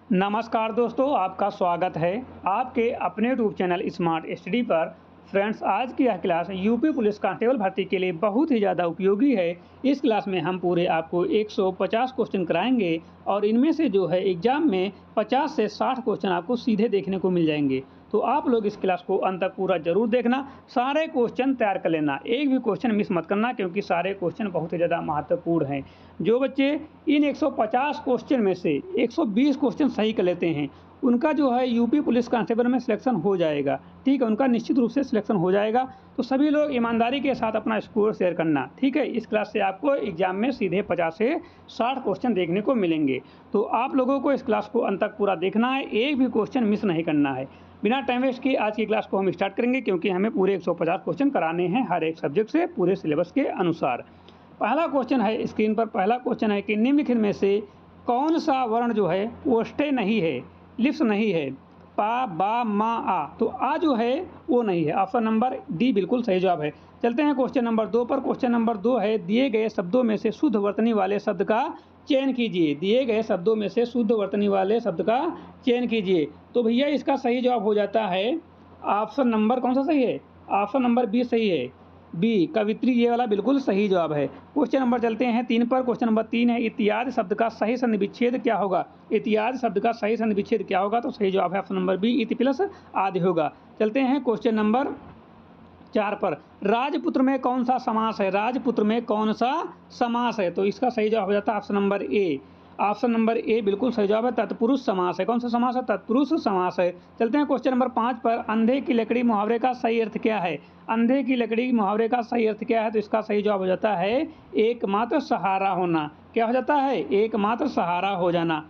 नमस्कार दोस्तों, आपका स्वागत है आपके अपने यूट्यूब चैनल स्मार्ट स्टडी पर। फ्रेंड्स, आज की यह क्लास यूपी पुलिस कांस्टेबल भर्ती के लिए बहुत ही ज़्यादा उपयोगी है। इस क्लास में हम पूरे आपको 150 क्वेश्चन कराएंगे और इनमें से जो है एग्जाम में 50 से 60 क्वेश्चन आपको सीधे देखने को मिल जाएंगे। तो आप लोग इस क्लास को अंत तक पूरा जरूर देखना, सारे क्वेश्चन तैयार कर लेना, एक भी क्वेश्चन मिस मत करना क्योंकि सारे क्वेश्चन बहुत ही ज़्यादा महत्वपूर्ण हैं। जो बच्चे इन 150 क्वेश्चन में से 120 क्वेश्चन सही कर लेते हैं उनका जो है यूपी पुलिस कांस्टेबल में सिलेक्शन हो जाएगा। ठीक है, उनका निश्चित रूप से सिलेक्शन हो जाएगा। तो सभी लोग ईमानदारी के साथ अपना स्कोर शेयर करना। ठीक है, इस क्लास से आपको एग्जाम में सीधे 50 से 60 क्वेश्चन देखने को मिलेंगे। तो आप लोगों को इस क्लास को अंत तक पूरा देखना है, एक भी क्वेश्चन मिस नहीं करना है। बिना टाइम वेस्ट किए आज की क्लास को हम स्टार्ट करेंगे क्योंकि हमें पूरे 150 क्वेश्चन कराने हैं हर एक सब्जेक्ट से पूरे सिलेबस के अनुसार। पहला क्वेश्चन है स्क्रीन पर, पहला क्वेश्चन है कि निम्नलिखित में से कौन सा वर्ण जो है ओष्ठ्य नहीं है, लिप्स नहीं है? पा, बा, मा, आ। तो आ जो है वो नहीं है। ऑप्शन नंबर डी बिल्कुल सही जवाब है। चलते हैं क्वेश्चन नंबर 2 पर। क्वेश्चन नंबर 2 है दिए गए शब्दों में से शुद्ध वर्तनी वाले शब्द का चयन कीजिए। दिए गए शब्दों में से शुद्ध वर्तनी वाले शब्द का चयन कीजिए। तो भैया इसका सही जवाब हो जाता है ऑप्शन नंबर, कौन सा सही है? ऑप्शन नंबर बी सही है, बी कवित्री, ये वाला बिल्कुल सही जवाब है। क्वेश्चन नंबर चलते हैं 3 पर। क्वेश्चन नंबर 3 है इत्यादि शब्द का सही संधि विच्छेद क्या होगा? इत्यादि शब्द का सही संधि विच्छेद क्या होगा? तो सही जवाब है ऑप्शन नंबर बी, इति प्लस आदि होगा। चलते हैं क्वेश्चन नंबर 4 पर। राजपुत्र में कौन सा समास है? राजपुत्र में कौन सा समास है? तो इसका सही जवाब हो जाता है ऑप्शन नंबर ए। ऑप्शन नंबर ए बिल्कुल सही जवाब है, तत्पुरुष समास है। कौन सा समास है? तत्पुरुष समास है। चलते हैं क्वेश्चन नंबर 5 पर। अंधे की लकड़ी मुहावरे का सही अर्थ क्या है? अंधे की लकड़ी मुहावरे का सही अर्थ क्या है? तो इसका सही जवाब हो जाता है एकमात्र सहारा होना। क्या हो जाता है? एकमात्र सहारा हो जाना।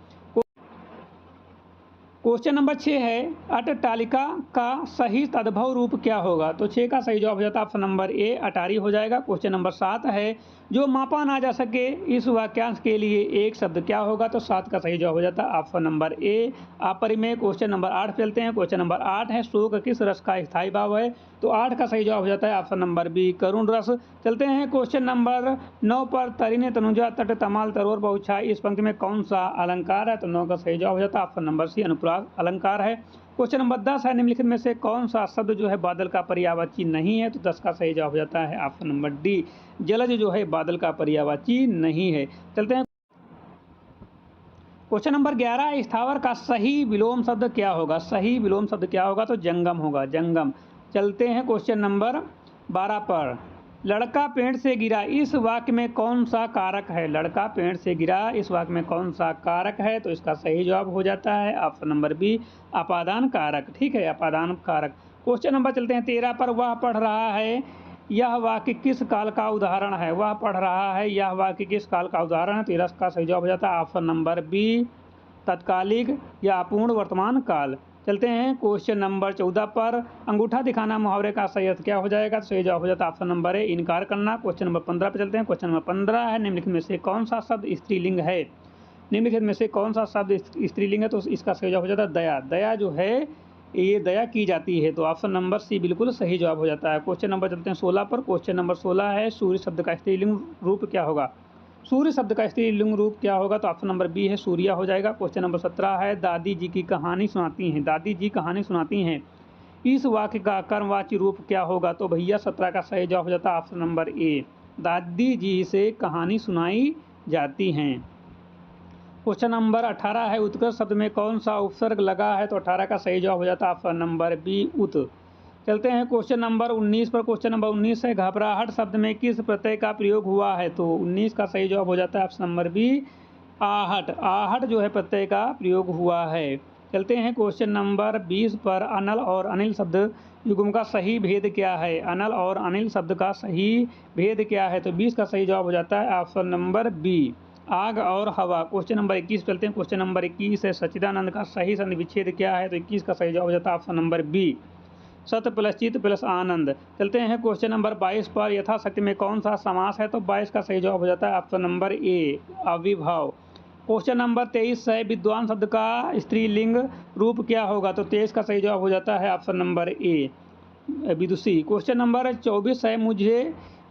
क्वेश्चन नंबर 6 है अट्टालिका का सही तद्भव रूप क्या होगा? तो 6 का सही जवाब हो जाता है ऑप्शन नंबर ए, अटारी हो जाएगा। क्वेश्चन नंबर 7 है जो मापा ना जा सके इस वाक्यांश के लिए एक शब्द क्या होगा? तो 7 का सही जवाब हो जाता है ऑप्शन नंबर ए, अपरिमेय। क्वेश्चन नंबर 8 चलते हैं। क्वेश्चन नंबर 8 है शोक किस रस का स्थायी भाव है? तो 8 का सही जवाब हो जाता है ऑप्शन नंबर बी, करुण रस। चलते हैं क्वेश्चन नंबर 9 पर। तरिने तनुजा तट तमाल तरोर बहुछाई, इस पंक्ति में कौन सा अलंकार है? तो 9 का सही जवाब हो जाता है ऑप्शन नंबर सी, अनुप्रास अलंकार है। क्वेश्चन नंबर 10 है निम्नलिखित में से कौन सा शब्द जो है बादल का पर्यायवाची नहीं है? तो 10 का सही जवाब हो जाता है ऑप्शन नंबर डी, जलज जो है बादल का पर्यायवाची नहीं है। चलते हैं क्वेश्चन नंबर 11, स्थावर का सही विलोम शब्द क्या होगा? सही विलोम शब्द क्या होगा? तो जंगम होगा, जंगम। चलते हैं क्वेश्चन नंबर 12 पर। लड़का पेड़ से गिरा, इस वाक्य में कौन सा कारक है? लड़का पेड़ से गिरा, इस वाक्य में कौन सा कारक है? तो इसका सही जवाब हो जाता है ऑप्शन नंबर बी, अपादान कारक। ठीक है, अपादान कारक। क्वेश्चन नंबर चलते हैं 13 पर। वह पढ़ रहा है, यह वाक्य किस काल का उदाहरण है? वह पढ़ रहा है, यह वाक्य किस काल का उदाहरण है? 13 का सही जवाब हो जाता है ऑप्शन नंबर बी, तत्कालिक या अपूर्ण वर्तमान काल। चलते हैं क्वेश्चन नंबर 14 पर। अंगूठा दिखाना मुहावरे का सही अर्थ क्या हो जाएगा? तो सही जवाब हो जाता है ऑप्शन नंबर ए, इनकार करना। क्वेश्चन नंबर 15 पर चलते हैं। क्वेश्चन नंबर 15 है निम्नलिखित में से कौन सा शब्द स्त्रीलिंग है? निम्नलिखित में से कौन सा शब्द स्त्रीलिंग है? तो इसका सही जवाब हो जाता है दया। दया जो है ये दया की जाती है, तो ऑप्शन नंबर सी बिल्कुल सही जवाब हो जाता है। क्वेश्चन नंबर चलते हैं 16 पर। क्वेश्चन नंबर 16 है सूर्य शब्द का स्त्रीलिंग रूप क्या होगा? सूर्य शब्द का स्त्रीलिंग रूप क्या होगा? तो ऑप्शन नंबर बी है, सूर्या हो जाएगा। क्वेश्चन नंबर 17 है दादी जी की कहानी सुनाती हैं, दादी जी कहानी सुनाती हैं, इस वाक्य का कर्मवाची रूप क्या होगा? तो भैया 17 का सही जवाब हो जाता है ऑप्शन नंबर ए, दादी जी से कहानी सुनाई जाती हैं। क्वेश्चन नंबर 18 है उत्कृष्ट शब्द में कौन सा उपसर्ग लगा है? तो 18 का सही जवाब हो जाता है ऑप्शन नंबर बी, उत। चलते हैं क्वेश्चन नंबर 19 पर। क्वेश्चन नंबर 19 है घबराहट शब्द में किस प्रत्यय का प्रयोग हुआ है? तो 19 का सही जवाब हो जाता है ऑप्शन नंबर बी, आहट। आहट जो है प्रत्यय का प्रयोग हुआ है। चलते हैं क्वेश्चन नंबर 20 पर। अनल और अनिल शब्द युग्म का सही भेद क्या है? अनल और अनिल शब्द का सही भेद क्या है? तो 20 का सही जवाब हो जाता है ऑप्शन नंबर बी, आग और हवा। क्वेश्चन नंबर 21 चलते हैं। क्वेश्चन नंबर 21 है सच्चिदानंद का सही संधि विच्छेद क्या है? तो 21 का सही जवाब हो जाता है ऑप्शन नंबर बी, सत प्लस चित प्लस आनंद। चलते हैं क्वेश्चन नंबर 22 पर। यथाशक्ति में कौन सा समास है? तो 22 का सही जवाब हो जाता है ऑप्शन नंबर ए, अविभाव। क्वेश्चन नंबर 23 है विद्वान शब्द का स्त्रीलिंग रूप क्या होगा? तो 23 का सही जवाब हो जाता है ऑप्शन नंबर ए, विदुषी। क्वेश्चन नंबर 24 है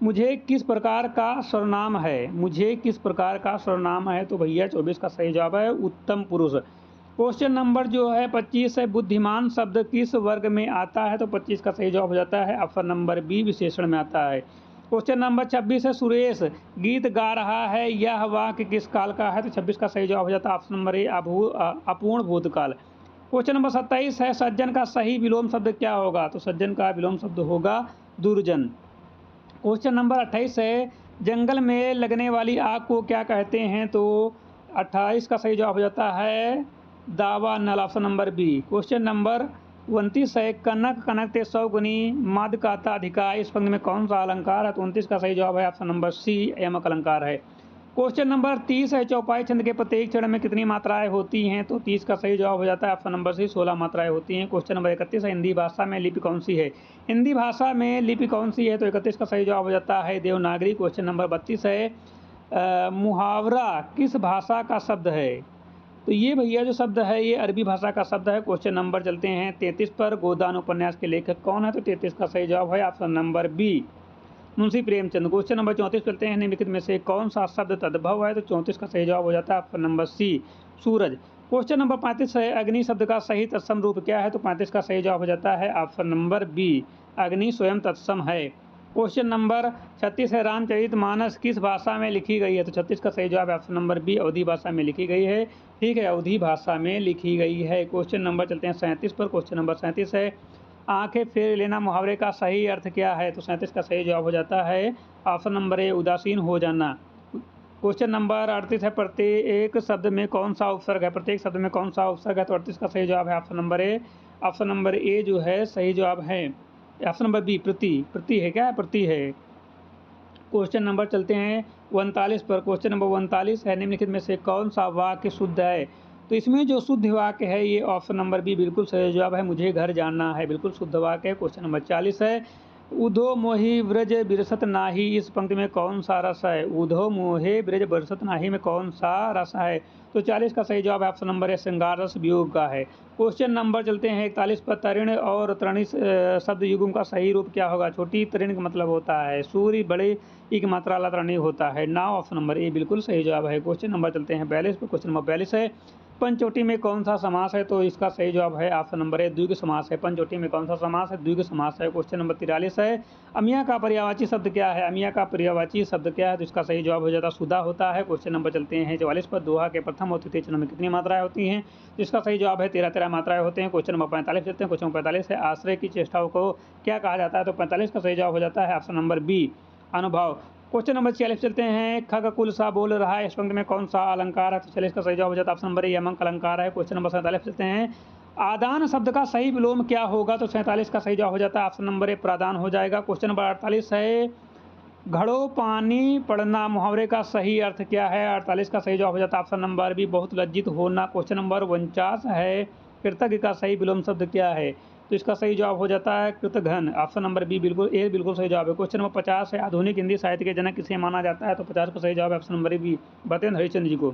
मुझे किस प्रकार का सर्वनाम है? मुझे किस प्रकार का सर्वनाम है? तो भैया 24 का सही जवाब है उत्तम पुरुष। क्वेश्चन नंबर जो है 25 है, बुद्धिमान शब्द किस वर्ग में आता है? तो 25 का सही जवाब हो जाता है ऑप्शन नंबर बी, विशेषण में आता है। क्वेश्चन नंबर 26 है, सुरेश गीत गा रहा है, यह वाक्य किस काल का है? तो 26 का सही जवाब हो जाता है ऑप्शन नंबर ए, अपूर्ण भूतकाल। क्वेश्चन नंबर 27 है, सज्जन का सही विलोम शब्द क्या होगा? तो सज्जन का विलोम शब्द होगा दुर्जन। क्वेश्चन नंबर 28 है, जंगल में लगने वाली आग को क्या कहते हैं? तो 28 का सही जवाब हो जाता है दावा नल, option number B. Question number 29 है, कनक कनकते सौ गुनी मद कहता अधिकार, इस पंक्ति में कौन सा अलंकार है? तो 29 का सही जवाब है ऑप्शन नंबर सी, यमक अलंकार है। क्वेश्चन नंबर 30 है, चौपाई छंद के प्रत्येक चरण में कितनी मात्राएं होती हैं? तो 30 का सही जवाब हो जाता है ऑप्शन नंबर सी, 16 मात्राएं होती हैं। क्वेश्चन नंबर 31 है, हिंदी भाषा में लिपि कौन सी है? हिंदी भाषा में लिपि कौन सी है? तो 31 का सही जवाब हो जाता है देवनागरी। क्वेश्चन नंबर 32 है, मुहावरा किस भाषा का शब्द है? तो ये भैया जो शब्द है ये अरबी भाषा का शब्द है। क्वेश्चन नंबर चलते हैं 33 पर, गोदान उपन्यास के लेखक कौन है? तो 33 का सही जवाब है option number B, Munshi Premchand. Question number 34 चलते हैं, निम्नलिखित में से कौन सा शब्द तद्भव है? तो 34 का सही जवाब हो जाता है ऑप्शन नंबर सी, सूरज। क्वेश्चन नंबर 35 है, अग्नि शब्द का सही तत्सम रूप क्या है? तो 35 का सही जवाब हो जाता है ऑप्शन नंबर बी, अग्नि स्वयं तत्सम है। क्वेश्चन नंबर 36 है, रामचरितमानस किस भाषा में लिखी गई है? तो 36 का सही जवाब ऑप्शन नंबर बी, अवधी भाषा में लिखी गई है। ठीक है, अवधी भाषा में लिखी गई है। क्वेश्चन नंबर चलते हैं 37 पर। क्वेश्चन नंबर 37 है, आंखें फेर लेना मुहावरे का सही अर्थ क्या है? तो 37 का सही जवाब हो जाता है ऑप्शन नंबर ए, उदासीन हो जाना। क्वेश्चन नंबर 38 है, प्रत्येक शब्द में कौन सा उपसर्ग है? प्रत्येक शब्द में कौन सा उपसर्ग है? तो 38 का सही जवाब है ऑप्शन नंबर ए, ऑप्शन नंबर ए जो है सही जवाब है। ऑप्शन नंबर बी, प्रति, प्रति है, क्या है? प्रति है। क्वेश्चन नंबर चलते हैं 39 पर। क्वेश्चन नंबर 39 है, निम्नलिखित में से कौन सा वाक्य शुद्ध है? तो इसमें जो शुद्ध वाक्य है ये ऑप्शन नंबर बी बिल्कुल सही जवाब है, मुझे घर जानना है, बिल्कुल शुद्ध वाक्य है। क्वेश्चन नंबर 40 है, उधो मोहि ब्रज बिरसत नाही, इस पंक्ति में कौन सा रस है? उधो मोहे ब्रज बिरसत नाही में कौन सा रस है? तो 40 का सही जवाब ऑप्शन नंबर है, श्रृंगार रस वियोग का है। क्वेश्चन नंबर चलते हैं 41 पर, तृण और तृणी शब्द युग्म का सही रूप क्या होगा? छोटी तृण का मतलब होता है सूर्य, बड़े ई की मात्रा वाला तृणी होता है नाव, ऑप्शन नंबर ए बिल्कुल सही जवाब है। क्वेश्चन नंबर चलते हैं 42 पर। क्वेश्चन नंबर 42 है, पंचवटी में कौन सा समास है? तो इसका सही जवाब है ऑप्शन नंबर ए, द्विगु समास है। पंचवटी में कौन सा समास है? द्विगु समास है। क्वेश्चन नंबर 43 है, अमिया का पर्यायवाची शब्द क्या है? अमिया का पर्यायवाची शब्द क्या है? तो इसका सही जवाब हो जाता है सुधा होता है। क्वेश्चन नंबर चलते हैं 44 पर, दोहा के प्रथम और तृतीय चरण में कितनी मात्राएं होती हैं? इसका सही जवाब है 13 मात्राएं होते हैं। क्वेश्चन नंबर 45 चलते हैं। क्वेश्चन नंबर 45 है, आश्रय की चेष्टाओं को क्या कहा जाता है? तो 45 का सही जवाब हो जाता है ऑप्शन नंबर बी, अनुभव। क्वेश्चन नंबर 46 चलते हैं, खग कुल सा बोल रहा है, इस पंक्ति में कौन सा अलंकार है? तो 46 का सही जवाब हो जाता है ऑप्शन नंबर ए, यमक अलंकार है। क्वेश्चन नंबर 47 चलते हैं, आदान शब्द का सही विलोम क्या होगा? तो 47 का सही जवाब हो जाता है ऑप्शन नंबर ए, प्रादान हो जाएगा। क्वेश्चन नंबर 48 है, घड़ो पानी पड़ना मुहावरे का सही अर्थ क्या है? 48 का सही जवाब हो जाता है ऑप्शन नंबर बी, बहुत लज्जित होना। क्वेश्चन नंबर 49 है, कृतज्ञ का सही विलोम शब्द क्या है? तो इसका सही जवाब हो जाता है कृतघ्न, ऑप्शन नंबर बी बिल्कुल ए बिल्कुल सही जवाब है। क्वेश्चन नंबर 50 है, आधुनिक हिंदी साहित्य के जनक किसे माना जाता है? तो 50 का सही जवाब है option number B, भतेंद्र Harishchandra ji को।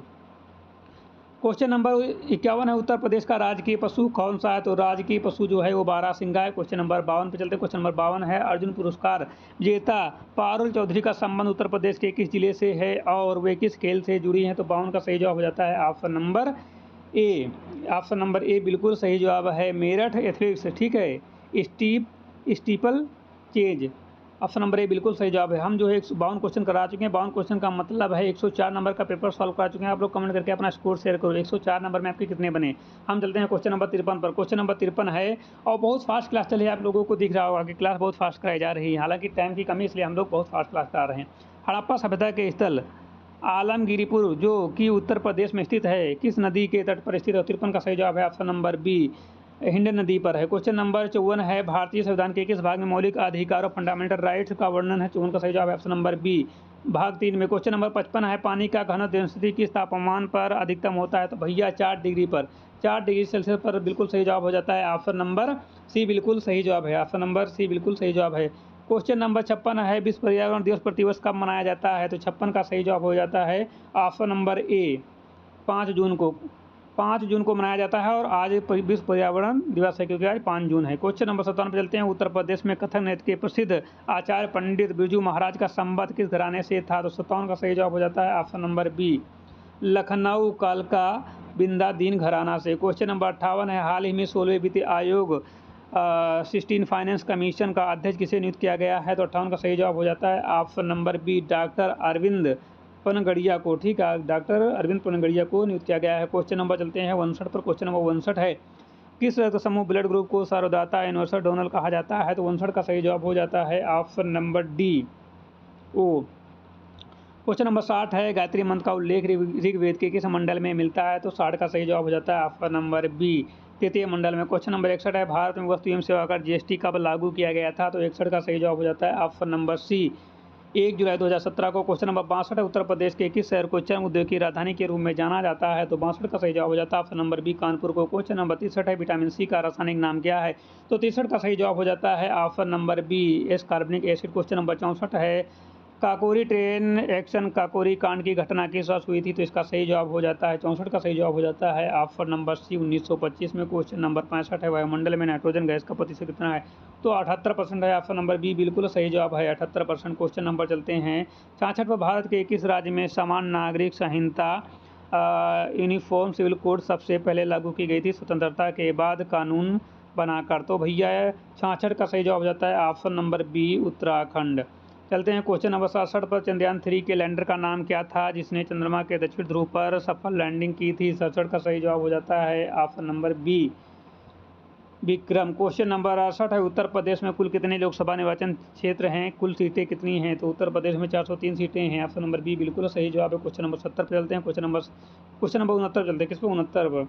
क्वेश्चन नंबर 51 है, उत्तर प्रदेश का राजकीय पशु कौन सा है? तो राजकीय पशु जो है वो बारहसिंगा है। क्वेश्चन नंबर 52 पे चलते हैं। क्वेश्चन नंबर 52 है, अर्जुन पुरस्कार विजेता पारुल चौधरी का संबंध उत्तर प्रदेश के किस जिले से है और वे किस खेल से जुड़ी हैं? तो 52 का सही जवाब हो जाता है ऑप्शन नंबर ए, ऑप्शन नंबर ए बिल्कुल सही जवाब है, मेरठ एथलेटिक्स। ठीक है, स्टीपल चेज, ऑप्शन नंबर ए बिल्कुल सही जवाब है। हम जो है 52 क्वेश्चन करा चुके हैं। 52 क्वेश्चन का मतलब है 104 नंबर का पेपर सॉल्व करा चुके हैं। आप लोग कमेंट करके अपना स्कोर शेयर करो, 104 नंबर में आपके कितने बने। हम चलते हैं क्वेश्चन नंबर 53 पर। क्वेश्चन नंबर 53 है और बहुत फास्ट क्लास चली है, आप लोगों को दिख रहा होगा कि क्लास बहुत फास्ट कराई जा रही है, हालांकि टाइम की कमी इसलिए हम लोग बहुत फास्ट क्लास करा रहे हैं। हड़प्पा सभ्यता के स्थल आलमगीरपुर जो कि उत्तर प्रदेश में स्थित है, किस नदी के तट पर स्थित है? 53 का सही जवाब है ऑप्शन नंबर बी, हिंड नदी पर है। क्वेश्चन नंबर 54 है, भारतीय संविधान के किस भाग में मौलिक अधिकारों फंडामेंटल राइट्स का वर्णन है? 54 का सही जवाब है ऑप्शन नंबर बी, भाग 3 में। क्वेश्चन नंबर 55 है, पानी का घनत्व डेंसिटी किस तापमान पर अधिकतम होता है? तो भैया 4 डिग्री पर, 4 डिग्री सेल्सियस पर बिल्कुल सही जवाब हो जाता है ऑप्शन नंबर सी बिल्कुल सही जवाब है, ऑप्शन नंबर सी बिल्कुल सही जवाब है। क्वेश्चन नंबर 56 है, विश्व पर्यावरण दिवस प्रतिवर्ष कब मनाया जाता है? तो 56 का सही जवाब हो जाता है ऑप्शन नंबर ए, 5 जून को, 5 जून को मनाया जाता है और आज विश्व पर्यावरण दिवस है क्योंकि आज 5 जून है। क्वेश्चन नंबर 57 पर चलते हैं, उत्तर प्रदेश में कथक नृत्य के प्रसिद्ध आचार्य पंडित बिरजू महाराज का संबंध किस घराने से था? तो 57 का सही जवाब हो जाता है ऑप्शन नंबर बी, लखनऊ कालका बिंदादीन घराना से। क्वेश्चन नंबर 58 है, हाल ही में 16वें वित्त आयोग 16 फाइनेंस कमीशन का अध्यक्ष किसे नियुक्त किया गया है? तो 58 का सही जवाब हो जाता है option number B, doctor Arvind Panagariya को। ठीक है, डॉक्टर अरविंद पनगड़िया को नियुक्त किया गया है। क्वेश्चन नंबर चलते हैं 59 पर। क्वेश्चन नंबर 59 है, किस रक्त समूह ब्लड ग्रुप को सर्वदाता यूनिवर्सल डोनर कहा जाता है? तो 59 का सही जवाब हो जाता है ऑप्शन नंबर डी, ओ। क्वेश्चन नंबर 60 है, गायत्री मंत्र का उल्लेख ऋग्वेद के किस मंडल में मिलता है? तो 60 का सही जवाब हो जाता है ऑप्शन नंबर बी, तृतीय मंडल में। क्वेश्चन नंबर 61 है, भारत में वस्तु एवं सेवा कर जीएसटी कब लागू किया गया था? तो 61 का सही जवाब हो जाता है ऑप्शन नंबर सी, 1 जुलाई 2017 को। क्वेश्चन नंबर 62 है, उत्तर प्रदेश के किस शहर को चर्म उद्योग की राजधानी के रूप में जाना जाता है? तो 62 का सही जवाब हो जाता है ऑप्शन नंबर बी, कानपुर को। क्वेश्चन नंबर 63 है, विटामिन सी का रासायनिक नाम क्या है? तो 63 का सही जवाब हो जाता है ऑप्शन नंबर बी, एस कार्बनिक एसिड। क्वेश्चन नंबर 64 है, काकोरी ट्रेन एक्शन काकोरी कांड की घटना किस वर्ष हुई थी? तो इसका सही जवाब हो जाता है 64 का सही जवाब हो जाता है ऑप्शन नंबर सी, 1925 में। क्वेश्चन नंबर 65 है, वायुमंडल में नाइट्रोजन गैस का प्रतिशत कितना है? तो 78% है, ऑप्शन नंबर बी बिल्कुल सही जवाब है, 78%। क्वेश्चन नंबर चलते हैं 66 पर, भारत के किस राज्य में समान नागरिक संहिता यूनिफॉर्म सिविल कोड सबसे पहले लागू की गई थी स्वतंत्रता के बाद कानून बनाकर? तो भैया 66 का सही जवाब हो जाता है ऑप्शन नंबर बी, उत्तराखंड। चलते हैं क्वेश्चन नंबर 67 पर, चंद्रयान 3 के लैंडर का नाम क्या था जिसने चंद्रमा के दक्षिण ध्रुव पर सफल लैंडिंग की थी? 67 का सही जवाब हो जाता है option number B, Vikram. Question number 68 है, उत्तर प्रदेश में कुल कितने लोकसभा निर्वाचन क्षेत्र हैं? कुल सीटें कितनी हैं? तो उत्तर प्रदेश में 403 सीटें हैं, ऑप्शन नंबर बी बिल्कुल सही जवाब है। क्वेश्चन नंबर 70 पर चलते हैं। क्वेश्चन नंबर 69 चलते हैं, किस पर? 69 पर।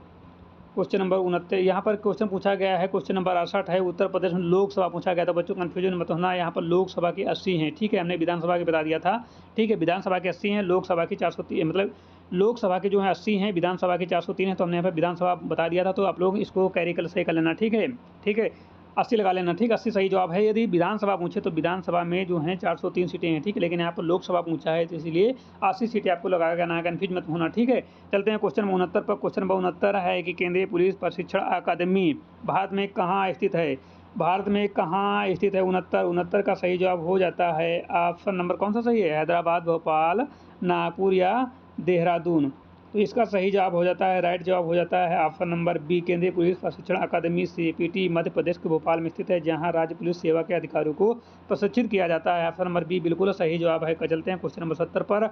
क्वेश्चन नंबर 69 यहाँ पर क्वेश्चन पूछा गया है, क्वेश्चन नंबर 68 है, उत्तर प्रदेश में लोकसभा पूछा गया था। बच्चों कन्फ्यूजन मत होना, यहाँ पर लोकसभा की 80 हैं। ठीक है, हमने विधानसभा की बता दिया था। ठीक है, विधानसभा की 80 हैं, लोकसभा की 403, मतलब लोकसभा की जो है 80 हैं, विधानसभा की 403 है। तो हमने यहाँ पर विधानसभा बता दिया था, तो आप लोग इसको कैरिकल से कर लेना। ठीक है, ठीक है, 80 लगा लेना। ठीक, 80 सही जवाब है। यदि विधानसभा पूछे तो विधानसभा में जो है 403 सीटें हैं। ठीक है, लेकिन यहाँ पर लोकसभा पूछा है तो इसलिए 80 सीटें आपको लगाया ना, कन्फ्यूज मत होना। ठीक है, चलते हैं क्वेश्चन 69 पर। क्वेश्चन 69 है कि केंद्रीय पुलिस प्रशिक्षण अकादमी भारत में कहाँ स्थित है? भारत में कहाँ स्थित है? 69 का सही जवाब हो जाता है ऑप्शन नंबर कौन सा सही है? हैदराबाद, भोपाल, नागपुर या देहरादून। तो इसका सही जवाब हो जाता है, राइट जवाब हो जाता है ऑप्शन नंबर बी, केंद्रीय पुलिस प्रशिक्षण अकादमी CPT मध्य प्रदेश के भोपाल में स्थित है, जहां राज्य पुलिस सेवा के अधिकारियों को प्रशिक्षित किया जाता है। ऑप्शन नंबर बी बिल्कुल सही जवाब है। चलते हैं क्वेश्चन नंबर 70 पर,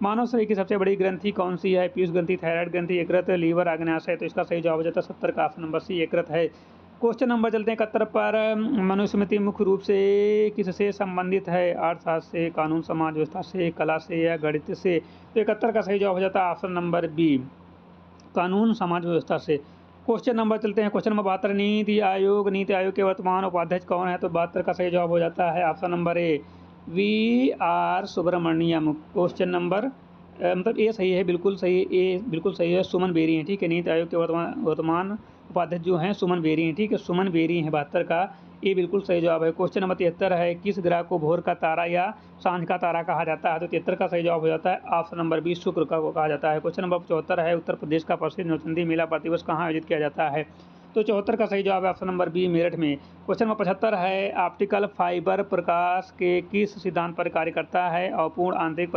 मानव शरीर की सबसे बड़ी ग्रंथि कौन सी है? पीयूष ग्रंथि, थायराइड ग्रंथि, यकृत, लीवर, अग्न्याशय। तो इसका सही जवाब हो जाता है 70 का ऑप्शन नंबर सी, यकृत है। क्वेश्चन नंबर चलते हैं 71 पर, मनुस्मृति मुख्य रूप से किससे संबंधित है? अर्थशास्त्र से, कानून समाज व्यवस्था से, कला से या गणित से? तो 71 का सही जवाब हो जाता है ऑप्शन नंबर बी, कानून समाज व्यवस्था से। क्वेश्चन नंबर चलते हैं क्वेश्चन नंबर 72, नीति आयोग के वर्तमान उपाध्यक्ष कौन है? तो 72 का सही जवाब हो जाता है option number A, VR Subramanyam. Question number मतलब ए सही है, बिल्कुल सही, ए बिल्कुल सही है, सुमन बेरी हैं। ठीक है, नीति आयोग के वर्तमान उपाध्यक्ष जो हैं सुमन बेरी हैं। ठीक है, सुमन बेरी हैं, 72 का ये बिल्कुल सही जवाब है। क्वेश्चन नंबर 73 है, किस ग्रह को भोर का तारा या सांझ का तारा कहा जाता है? तो 73 का सही जवाब हो जाता है ऑप्शन नंबर बी, शुक्र का कहा जाता है। क्वेश्चन नंबर 74 है, उत्तर प्रदेश का प्रसिद्ध नौचंदी मेला प्रतिवर्ष कहाँ आयोजित किया जाता है? तो 74 का सही जवाब है ऑप्शन नंबर बी, मेरठ में। क्वेश्चन नंबर 75 है, ऑप्टिकल फाइबर प्रकाश के किस सिद्धांत पर कार्य करता है? अपूर्ण आंतरिक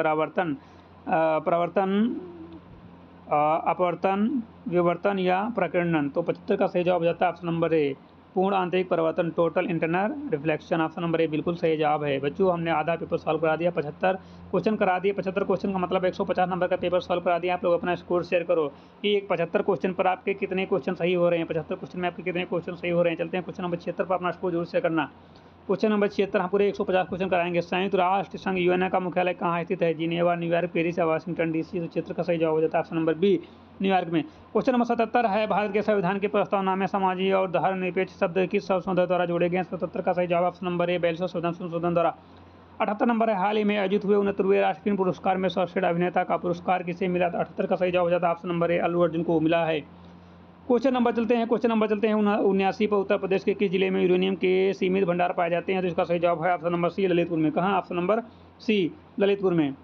अपवर्तन, विवर्तन या प्रकीर्णन। तो 75 का सही जवाब हो जाता है ऑप्शन नंबर ए, पूर्ण आंतरिक परिवर्तन, total internal reflection. Option number ए बिल्कुल सही जवाब है। बच्चों हमने आधा पेपर सॉल्व करा दिया, 75 क्वेश्चन करा दिए। 75 क्वेश्चन का मतलब 150 नंबर का पेपर सॉल्व करा दिया। आप लोग अपना स्कोर शेयर करो कि 75 क्वेश्चन पर आपके कितने क्वेश्चन सही हो रहे हैं, 75 क्वेश्चन में आपके कितने क्वेश्चन सही हो रहे हैं। चलते हैं क्वेश्चन नंबर 76 पर, अपना स्कोर जरूर शेयर करना। क्वेश्चन नंबर 76 हम पूरे 150 क्वेश्चन कराएंगे। संयुक्त राष्ट्र संघ UN का मुख्यालय कहाँ स्थित है? जिनेवा, न्यूयॉर्क, पेरिस या वाशिंगटन DC। तो क्षेत्र का सही जवाब हो जाता है ऑप्शन नंबर बी, न्यूयॉर्क में। क्वेश्चन नंबर 77 है, भारत के संविधान के प्रस्तावना में सामाजिक और धर्मनिरपेक्ष शब्द किस संशोधन द्वारा जोड़े गए? 77 का सही जवाब ऑप्शन नंबर ए, 42 संशोधन द्वारा। 78 नंबर है, हाल ही में आयोजित हुए 69वें राष्ट्रीय फिल्म पुरस्कार में सर्वश्रेष्ठ अभिनेता का पुरस्कार किसे मिला? 78 का सही जवाब हो जाता है ऑप्शन नंबर ए, अल्लू अर्जुन को मिला है। क्वेश्चन नंबर चलते हैं 79 पर, उत्तर प्रदेश के किस जिले में यूरेनियम के सीमित भंडार पाए जाते हैं? तो इसका सही जवाब है ऑप्शन नंबर सी, ललितपुर में। कहाँ? ऑप्शन नंबर सी, ललितपुर में।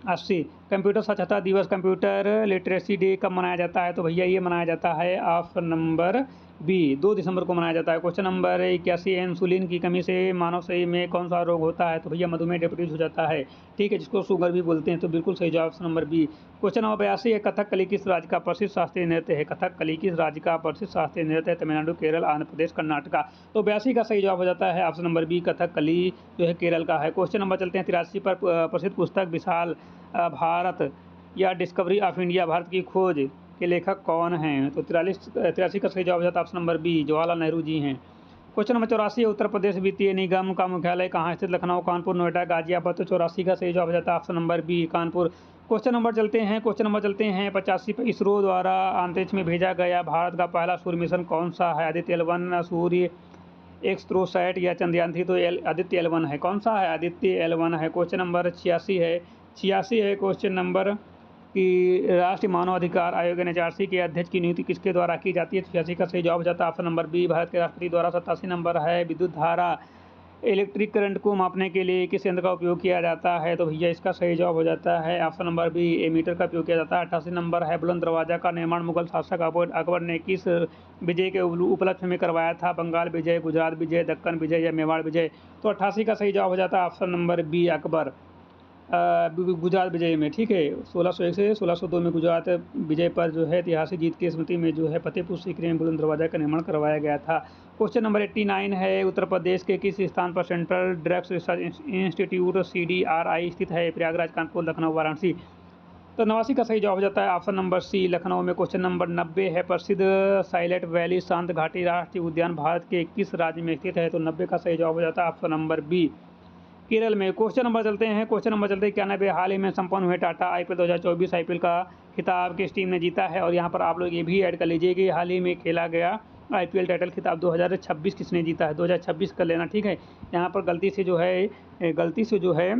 80 कंप्यूटर साक्षरता दिवस, कंप्यूटर लिटरेसी डे कब मनाया जाता है? तो भैया ये मनाया जाता है ऑप्शन नंबर बी, 2 दिसंबर को मनाया जाता है। क्वेश्चन नंबर 81, इंसुलिन की कमी से मानव शरीर में कौन सा रोग होता है? तो भैया मधुमेह डायबिटीज हो जाता है, ठीक है, जिसको शुगर भी बोलते हैं। तो बिल्कुल सही जवाब option number B. Question number 82 है, कथकली किस राज्य का प्रसिद्ध शास्त्रीय नृत्य है? कथकली किस राज्य का प्रसिद्ध शास्त्रीय नृत्य है? तमिलनाडु, केरल, आंध्र प्रदेश, कर्नाटका। तो 82 का सही जवाब हो जाता है ऑप्शन नंबर बी, कथकली जो है केरल का है। क्वेश्चन नंबर चलते हैं 83 पर, प्रसिद्ध पुस्तक विशाल भारत या डिस्कवरी ऑफ इंडिया, भारत की खोज के लेखक कौन हैं? तो 83 का सही जवाब हो जाता है option number B, Jawaharlal Nehru ji हैं। क्वेश्चन नंबर 84 है, उत्तर प्रदेश वित्तीय निगम का मुख्यालय कहाँ स्थित? लखनऊ, कानपुर, नोएडा, गाजियाबाद। तो 84 का सही जवाब हो जाता है option number B, Kanpur. Question number चलते हैं 85 पर, इसरो द्वारा अंतरिक्ष में भेजा गया भारत का पहला सूर्य मिशन कौन सा है? आदित्य L1, सूर्य एक्सट्रोसैट या चंद्रयान 3? तो आदित्य L1 है। कौन सा है? आदित्य L1 है। क्वेश्चन नंबर 86 है क्वेश्चन नंबर कि राष्ट्रीय मानव अधिकार आयोग NHRC के अध्यक्ष की नियुक्ति किसके द्वारा की जाती है? 86 का सही जवाब हो जाता है ऑप्शन नंबर बी, भारत के राष्ट्रपति द्वारा। 87 नंबर है, विद्युत धारा इलेक्ट्रिक करंट को मापने के लिए किस यंत्र का उपयोग किया जाता है? तो भैया इसका सही जवाब हो जाता है ऑप्शन नंबर बी, एमीटर का उपयोग किया जाता है। 88 नंबर है, बुलंद दरवाजा का निर्माण मुगल शासक अकबर ने किस विजय के उपलक्ष्य में करवाया था? बंगाल विजय, गुजरात विजय, दक्कन विजय या मेवाड़ विजय? तो 88 का सही जवाब हो जाता है option number B, Akbar Gujarat विजय में, ठीक है। 1601 से 1602 में गुजरात विजय पर जो है ऐतिहासिक जीत की स्मृति में जो है फतेहपुर सीकरी में बुलंद दरवाजा का निर्माण करवाया गया था। क्वेश्चन नंबर 89 है, उत्तर प्रदेश के किस स्थान पर central drugs research institute CDRI स्थित है? प्रयागराज, कानपुर, लखनऊ, वाराणसी। तो 89 का सही जवाब हो जाता है ऑप्शन नंबर सी, लखनऊ में। क्वेश्चन नंबर 90 है, प्रसिद्ध साइलेंट वैली शांत घाटी राष्ट्रीय उद्यान भारत के किस राज्य में स्थित है? तो 90 का सही जवाब हो जाता है ऑप्शन नंबर बी, केरल में। क्वेश्चन नंबर चलते हैं 91, हाल ही में संपन्न हुए टाटा IPL 2024 IPL का खिताब किस टीम ने जीता है? और यहाँ पर आप लोग ये भी ऐड कर लीजिए कि हाल ही में खेला गया IPL टाइटल खिताब 2026 किसने जीता है? 2026 कर लेना, ठीक है। यहाँ पर गलती से जो है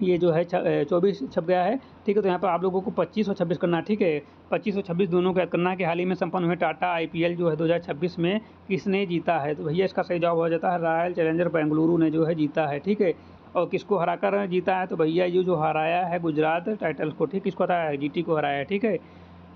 ये जो है 24 छप गया है, ठीक है। तो यहाँ पर आप लोगों को 25 और 26 करना, ठीक है। 25 और 26 दोनों का करना है कि हाल ही में संपन्न हुए टाटा IPL जो है 2026 में किसने जीता है? तो भैया इसका सही जवाब हो जाता है रॉयल चैलेंजर बेंगलुरु ने जो है जीता है, ठीक है। और किसको हराकर जीता है? तो भैया ये जो हराया है गुजरात टाइटल्स को, ठीक, किसको हराया है? GT को हराया है, ठीक है।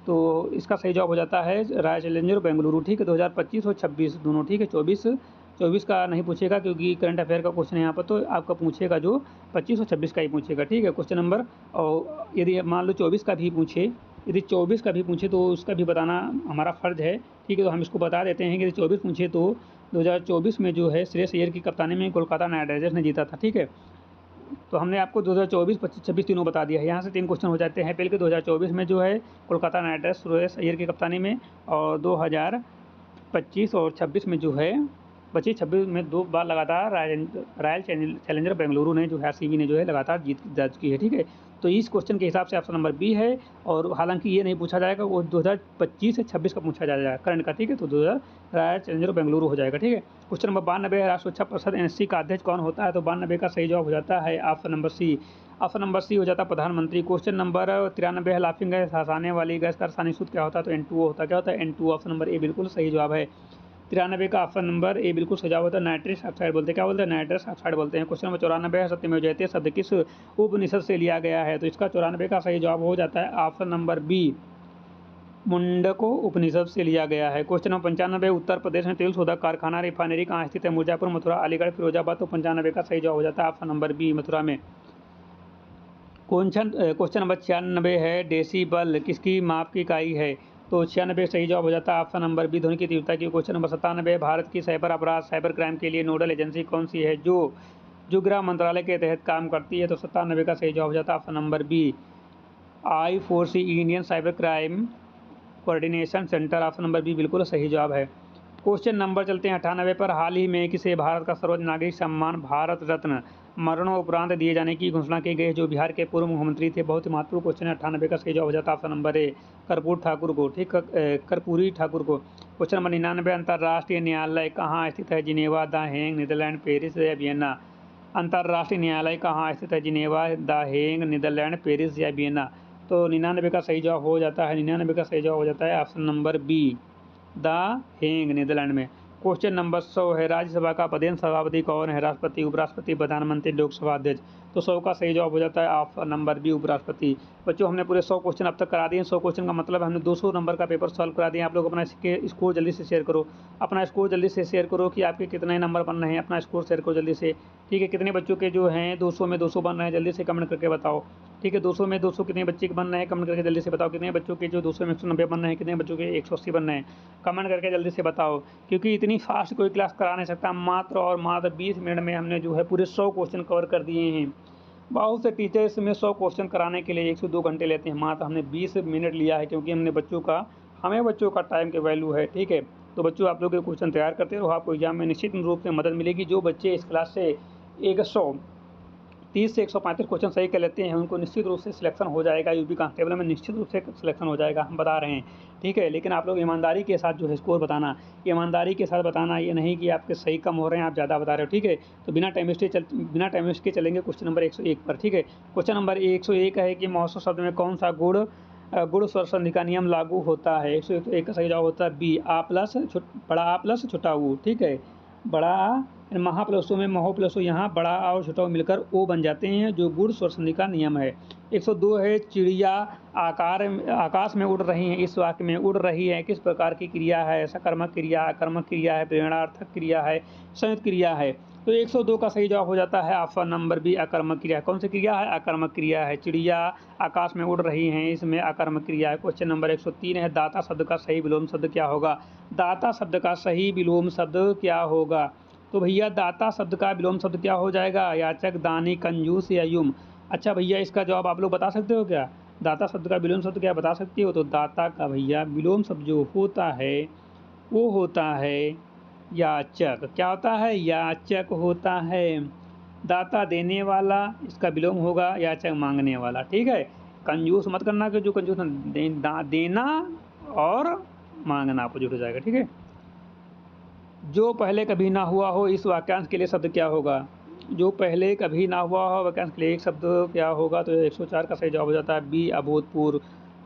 तो इसका सही जवाब हो जाता है रॉयल चैलेंजर बेंगलुरु, ठीक है। 2025 और 26 दोनों, ठीक है। 24 का नहीं पूछेगा क्योंकि करंट अफेयर का क्वेश्चन है यहाँ पर, तो आपका पूछेगा जो 25 और 26 का ही पूछेगा, ठीक है। क्वेश्चन नंबर, और यदि मान लो 24 का भी पूछे, तो उसका भी बताना हमारा फ़र्ज़ है, ठीक है। तो हम इसको बता देते हैं कि यदि 24 पूछे तो 2024 में जो है श्रेयस अय्यर की कप्तानी में कोलकाता नाइट राइडर्स ने जीता था, ठीक है। तो हमने आपको 2024, 25, 26 तीनों बता दिया है। यहाँ से 3 क्वेश्चन हो जाते हैं। पहले के 2024 में जो है कोलकाता नाइट राइडर्स श्रेयस अय्यर की कप्तानी में, और 2025 और 26 में जो है 25-26 में 2 बार लगातार रॉयल चैलेंजर बेंगलुरु ने जो है RCB ने जो है लगातार जीत दर्ज की है, ठीक है। तो इस क्वेश्चन के हिसाब से ऑप्शन नंबर बी है। और हालांकि ये नहीं पूछा जाएगा, वो 2025 से 26 का पूछा जाएगा करंट का, ठीक है। तो 2000 रॉयल चैलेंजर बेंगलुरु हो जाएगा, ठीक है। क्वेश्चन नंबर 92 है, राष्ट्रीय सुरक्षा परिषद NSC का अध्यक्ष कौन होता है? तो 92 का सही जवाब हो जाता है ऑप्शन नंबर सी, हो जाता है प्रधानमंत्री। क्वेश्चन नंबर 93 है, लाफिंग गैस, हंसाने वाली गैस का रासायनिक सूत्र क्या होता है? तो N2O होता है। क्या होता है? N2O। ऑप्शन नंबर ए बिल्कुल सही जवाब है। 93 का ऑप्शन नंबर ए बिल्कुल सही जवाब होता है, नाइट्रस ऑक्साइड बोलते हैं। क्या बोलते हैं? नाइट्रस ऑक्साइड बोलते हैं। क्वेश्चन नंबर 94 है, सत्यमेव जयते शब्द किस उपनिषद से लिया गया है? तो इसका 94 का सही जवाब हो जाता है ऑप्शन नंबर बी, मुंडको उपनिषद से लिया गया है। क्वेश्चन नंबर 95, उत्तर प्रदेश में तेल शोधक कारखाना रिफाइनरी कहाँ स्थित है? मिर्जापुर, मथुरा, अलीगढ़, फिरोजाबाद। तो 95 का सही जवाब हो जाता है ऑप्शन नंबर बी, मथुरा में। क्वेश्चन नंबर 96 है, डेसीबल किसकी माप की इकाई है? तो 96 सही जवाब हो जाता है ऑप्शन नंबर बी, ध्वनि की तीव्रता की। क्वेश्चन नंबर 97, भारत की साइबर अपराध साइबर क्राइम के लिए नोडल एजेंसी कौन सी है जो गृह मंत्रालय के तहत काम करती है? तो 97 का सही जवाब हो जाता है option number B, I4C Indian cyber crime coordination centre. Option number B बिल्कुल सही जवाब है। क्वेश्चन नंबर चलते हैं 98 पर, हाल ही में किसे भारत का सर्वोच्च नागरिक सम्मान भारत रत्न मरणोपरांत दिए जाने की घोषणा की गई, जो बिहार के पूर्व मुख्यमंत्री थे? बहुत ही महत्वपूर्ण क्वेश्चन है। 98 का सही जवाब हो जाता है ऑप्शन नंबर ए, कर्पूरी ठाकुर को, ठीक, कर्पूरी ठाकुर को। क्वेश्चन नंबर 99, अंतर्राष्ट्रीय न्यायालय कहाँ स्थित है? Geneva, the Hague, Netherlands, Paris या वियना? अंतर्राष्ट्रीय न्यायालय कहाँ स्थित है? Geneva, the Hague, Netherlands, Paris या वियना? तो 99 का सही जवाब हो जाता है, 99 का सही जवाब हो जाता है option number B, the Hague, Netherlands में। क्वेश्चन नंबर 100 है, राज्यसभा का प्रधान सभापति कौन है? राष्ट्रपति, उपराष्ट्रपति, प्रधानमंत्री, लोकसभा अध्यक्ष। तो 100 का सही जवाब हो जाता है ऑप्शन नंबर बी, उपराष्ट्रपति। बच्चों हमने पूरे 100 क्वेश्चन अब तक करा दिए। 100 क्वेश्चन का मतलब हमने 200 नंबर का पेपर सॉल्व करा दिया। आप लोग अपना स्कोर जल्दी से शेयर करो, अपना स्कोर जल्दी से शेयर करो कि आपके कितने नंबर बन रहे हैं। अपना स्कोर शेयर करो जल्दी से, ठीक है। कितने बच्चों के जो हैं 200 में 200 बन रहे हैं, जल्दी से कमेंट करके बताओ, ठीक है। 200 में 200 कितने बच्चे के बन रहे हैं, कमेंट करके जल्दी से बताओ। कितने बच्चों के जो 200 में 190 बन रहे हैं, कितने बच्चों के 180 बन रहे हैं, कमेंट करके जल्दी से बताओ। क्योंकि इतनी फास्ट कोई क्लास करा नहीं सकता। मात्र और मात्र 20 मिनट में हमने जो है पूरे 100 क्वेश्चन कवर कर दिए हैं। बहुत से टीचर्स में 100 क्वेश्चन कराने के लिए 1 से 2 घंटे लेते हैं, मात्र हमने 20 मिनट लिया है। क्योंकि हमें बच्चों का टाइम की वैल्यू है, ठीक है। तो बच्चों आप लोग के क्वेश्चन तैयार करते रहो, आपको एग्जाम में निश्चित रूप से मदद मिलेगी। जो बच्चे इस क्लास से 130 से 135 क्वेश्चन सही कर लेते हैं, उनको निश्चित रूप से सिलेक्शन हो जाएगा। यूपी कांस्टेबल में निश्चित रूप से सिलेक्शन हो जाएगा, हम बता रहे हैं, ठीक है। लेकिन आप लोग ईमानदारी के साथ जो है स्कोर बताना, ईमानदारी के साथ बताना, ये नहीं कि आपके सही कम हो रहे हैं, आप ज़्यादा बता रहे हो, ठीक है। तो बिना टाइम वेस्ट के चलेंगे क्वेश्चन नंबर 101 पर, ठीक है। क्वेश्चन नंबर 101 है कि महोत्सव शब्द में कौन सा गुण स्वर संधि का नियम लागू होता है? 101 का सही जवाब होता है बी, आ प्लस बड़ा आ प्लस छोटा ऊ, ठीक है। बड़ा महा प्लस ओ में महो प्लस ओ, यहाँ बड़ा आ और छोटा ओ मिलकर ओ बन जाते हैं, जो गुण स्वर संधि का नियम है। 102 है, चिड़िया आकाश में उड़ रही है, इस वाक्य में उड़ रही है किस प्रकार की क्रिया है? सकर्मक क्रिया, आकर्मक क्रिया है, प्रेरणार्थक क्रिया है, संयुक्त क्रिया है। तो 102 का सही जवाब हो जाता है ऑप्शन नंबर बी, आकर्मक क्रिया। कौन सी क्रिया है? आकर्मक क्रिया है। चिड़िया आकाश में उड़ रही हैं, इसमें आकर्मक क्रिया है। क्वेश्चन नंबर 103 है, दाता शब्द का सही विलोम शब्द क्या होगा? दाता शब्द का सही विलोम शब्द क्या होगा? तो भैया दाता शब्द का विलोम शब्द क्या हो जाएगा? याचक, दानी, कंजूस या युम। अच्छा भैया, इसका जवाब आप लोग बता सकते हो क्या? दाता शब्द का विलोम शब्द क्या बता सकते हो? तो दाता का भैया विलोम शब्द जो होता है वो होता है याचक। क्या होता है? याचक होता है। दाता देने वाला, इसका विलोम होगा याचक मांगने वाला, ठीक है। कंजूस मत करना कि जो कंजूस देना और मांगना अपोजिट हो जाएगा, ठीक है। जो पहले कभी ना हुआ हो, इस वाक्यांश के लिए शब्द क्या होगा? जो पहले कभी ना हुआ हो वाक्यांश के लिए एक शब्द क्या होगा? तो 104 का सही जवाब हो जाता है बी, अभूतपूर्व।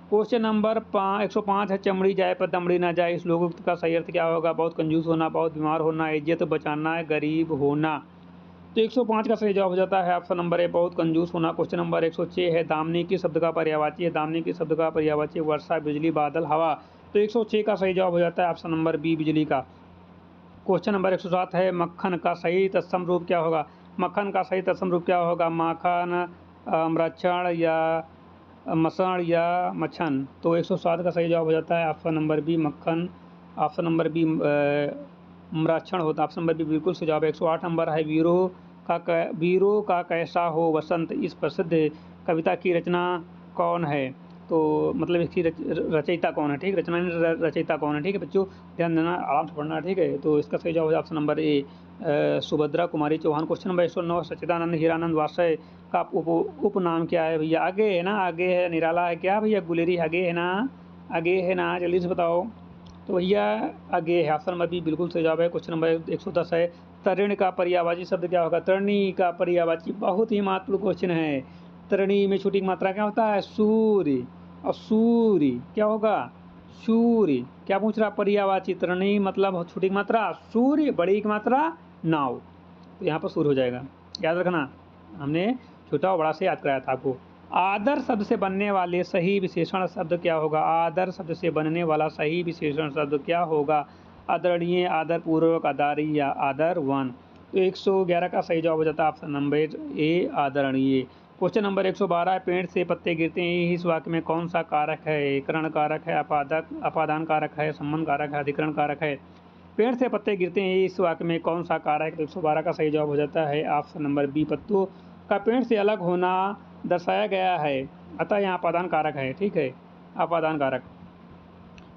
क्वेश्चन नंबर 105 है, चमड़ी जाए पर दमड़ी ना जाए, इस लोगोक्त का सही अर्थ क्या होगा? बहुत कंजूस होना, बहुत बीमार होना, इज्जत बचाना, गरीब होना। तो 105 का सही जवाब हो जाता है ऑप्शन नंबर ए, बहुत कंजूस होना। क्वेश्चन नंबर 106 है, दामनी किस शब्द का पर्यायवाची है? दामनी किस शब्द का पर्यायवाची? वर्षा, बिजली, बादल, हवा। तो 106 का सही जवाब हो जाता है ऑप्शन नंबर बी, बिजली का। क्वेश्चन नंबर 107 है, मक्खन का सही तत्सम रूप क्या होगा? मक्खन का सही तत्सम रूप क्या होगा? माखन, मृक्षण या मसण या मच्छन। तो 107 का सही जवाब हो जाता है ऑप्शन नंबर बी, मक्खन। ऑप्शन नंबर बी मृक्षण होता है। ऑप्शन नंबर बी बिल्कुल सही जवाब है। 108 नंबर है, वीरों का कैसा हो वसंत, इस प्रसिद्ध कविता की रचना कौन है? तो मतलब इसकी रचयिता कौन है, ठीक। रचयिता कौन है, ठीक है बच्चों, ध्यान देना, आराम से पढ़ना, ठीक है। तो इसका सही जवाब है option number A, Subhadra Kumari Chauhan. Question number 109, Sachchidananda Hirananda वासय का उपनाम क्या है भैया? आगे है ना, आगे है, निराला है क्या भैया? गुलेरी आगे है ना, आगे है ना, जल्दी से बताओ। तो भैया आगे है, ऑप्शन नंबर बी बिल्कुल सही जवाब है। क्वेश्चन नंबर 110 है, तरण का पर्यायवाची शब्द क्या होगा? तरणी का पर्यायवाची, बहुत ही महत्वपूर्ण क्वेश्चन है। तरणी में छोटी मात्रा क्या होता है? सूर्य। और सूर्य क्या होगा? सूर्य। क्या पूछ रहा? पर्यायवाची। तरणी मतलब छोटी मात्रा सूर्य, बड़ी की मात्रा नाव। तो यहाँ पर सूर्य हो जाएगा, याद रखना, हमने छोटा और बड़ा से याद कराया था आपको। आदर शब्द से बनने वाले सही विशेषण शब्द क्या होगा? आदर शब्द से बनने वाला सही विशेषण शब्द क्या होगा? आदरणीय, आदरपूर्वक, आदरी या आदरवान। तो 111 का सही जवाब हो जाता है ऑप्शन नंबर ए, आदरणीय। क्वेश्चन नंबर 112 है, पेड़ से पत्ते गिरते हैं, इस वाक्य में कौन सा कारक है? करण कारक है, अपादान कारक है, संबंध कारक है, अधिकरण कारक है। पेड़ से पत्ते गिरते हैं, इस वाक्य में कौन सा कारक? तो 112 का सही जवाब हो जाता है ऑप्शन नंबर बी, पत्तों का पेड़ से अलग होना दर्शाया गया है, अतः यहाँ अपादान कारक है, ठीक है, अपादान कारक।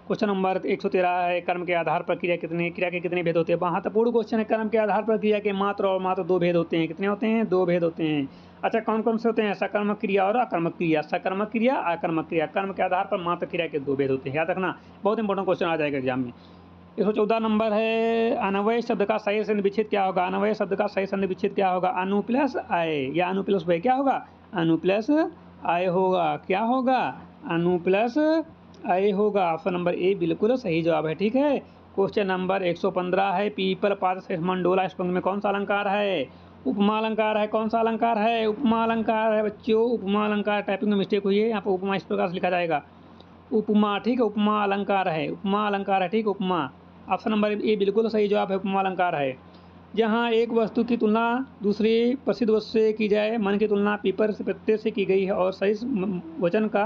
क्वेश्चन नंबर 113 है, कर्म के आधार पर क्रिया के कितने भेद होते हैं? महत्वपूर्ण क्वेश्चन है। कर्म के आधार पर क्रिया के मात्र और मात्र 2 भेद होते हैं। कितने होते हैं? 2 भेद होते हैं। अच्छा, कौन कौन से होते हैं? सकर्मक क्रिया और अकर्मक क्रिया। सकर्मक क्रिया, अकर्मक क्रिया। कर्म के आधार पर मात्र क्रिया के 2 भेद होते हैं, याद रखना, बहुत इंपॉर्टेंट क्वेश्चन आ जाएगा एग्जाम में। 114 नंबर है, अन्वय शब्द का सही संधि विच्छेद क्या होगा? अन्वय शब्द का सही संधि विच्छेद क्या होगा? अनु प्लस आय या अनु प्लस वय, क्या होगा? अनु प्लस आय होगा। क्या होगा? अनु प्लस ए होगा। ऑप्शन नंबर ए बिल्कुल सही जवाब है। ठीक है, क्वेश्चन नंबर 115 है, पीपल पात मंडोला इस पंक्ति में कौन सा अलंकार है? उपमा अलंकार है। कौन सा अलंकार है? उपमा अलंकार है बच्चों, उपमा अलंकार। टाइपिंग में मिस्टेक हुई है, यहाँ पर उपमा इस प्रकार से लिखा जाएगा, उपमा। ठीक है, उपमा अलंकार है, उपमा अलंकार है। ठीक, उपमा। ऑप्शन नंबर ए बिल्कुल सही जवाब है, उपमा अलंकार है। जहाँ एक वस्तु की तुलना दूसरी प्रसिद्ध वस्तु से की जाए, मन की तुलना पीपर से प्रत्यय से की गई है और सरिस वचन का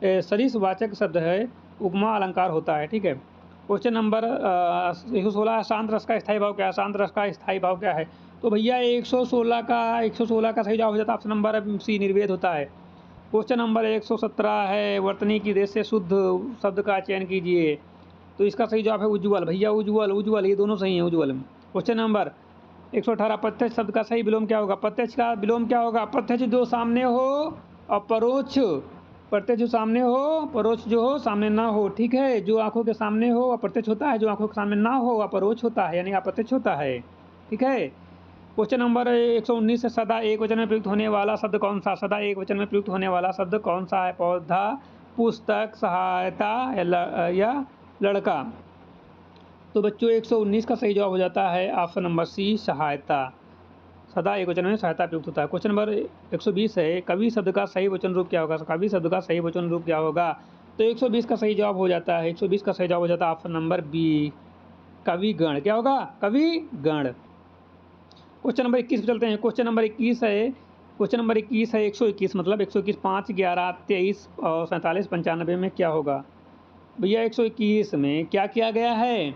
सरिस वाचक शब्द है, उपमा अलंकार होता है। ठीक है, क्वेश्चन नंबर 116, शांत रस का स्थायी भाव क्या है? शांत रस का स्थायी भाव क्या है? तो भैया 116 का सही जवाब हो जाता है ऑप्शन नंबर सी, निर्वेद होता है। क्वेश्चन नंबर 117 है, वर्तनी की देश से शुद्ध शब्द का चयन कीजिए। तो इसका सही जवाब है उज्ज्वल। भैया उज्ज्वल, उज्ज्वल, ये दोनों सही हैं, उज्ज्वल। क्वेश्चन नंबर 118, प्रत्यक्ष शब्द का सही विलोम क्या होगा? प्रत्यक्ष का विलोम क्या होगा? प्रत्यक्ष जो सामने हो और परोक्ष, प्रत्यक्ष जो सामने हो, परोक्ष जो हो सामने ना हो। ठीक है, जो आंखों के सामने हो अप्रत्यक्ष होता है, जो आंखों के सामने ना हो अपरोक्ष होता है, यानी अप्रत्यक्ष होता है। ठीक है, क्वेश्चन नंबर 119 है, सदा एक वचन में प्रयुक्त होने वाला शब्द कौन सा? सदा एक वचन में प्रयुक्त होने वाला शब्द कौन सा है? पौधा, पुस्तक, सहायता या लड़का। तो बच्चों 119 का सही जवाब हो जाता है ऑप्शन नंबर सी, सहायता। सदा एक वचन में सहायता प्रयुक्त होता है। क्वेश्चन नंबर 120 है, कवि शब्द का सही वचन रूप क्या होगा? कवि शब्द का सही वचन रूप क्या होगा? तो 120 का सही जवाब हो जाता है, 120 का सही जवाब हो जाता है ऑप्शन नंबर बी, कविगण। क्या होगा? कविगण। क्वेश्चन नंबर 21 पे चलते हैं। क्वेश्चन नंबर 21 है, क्वेश्चन नंबर 21 है 121, मतलब 121 5, 11, 23 और 47, 95 में क्या होगा? भैया 121 में क्या किया गया है?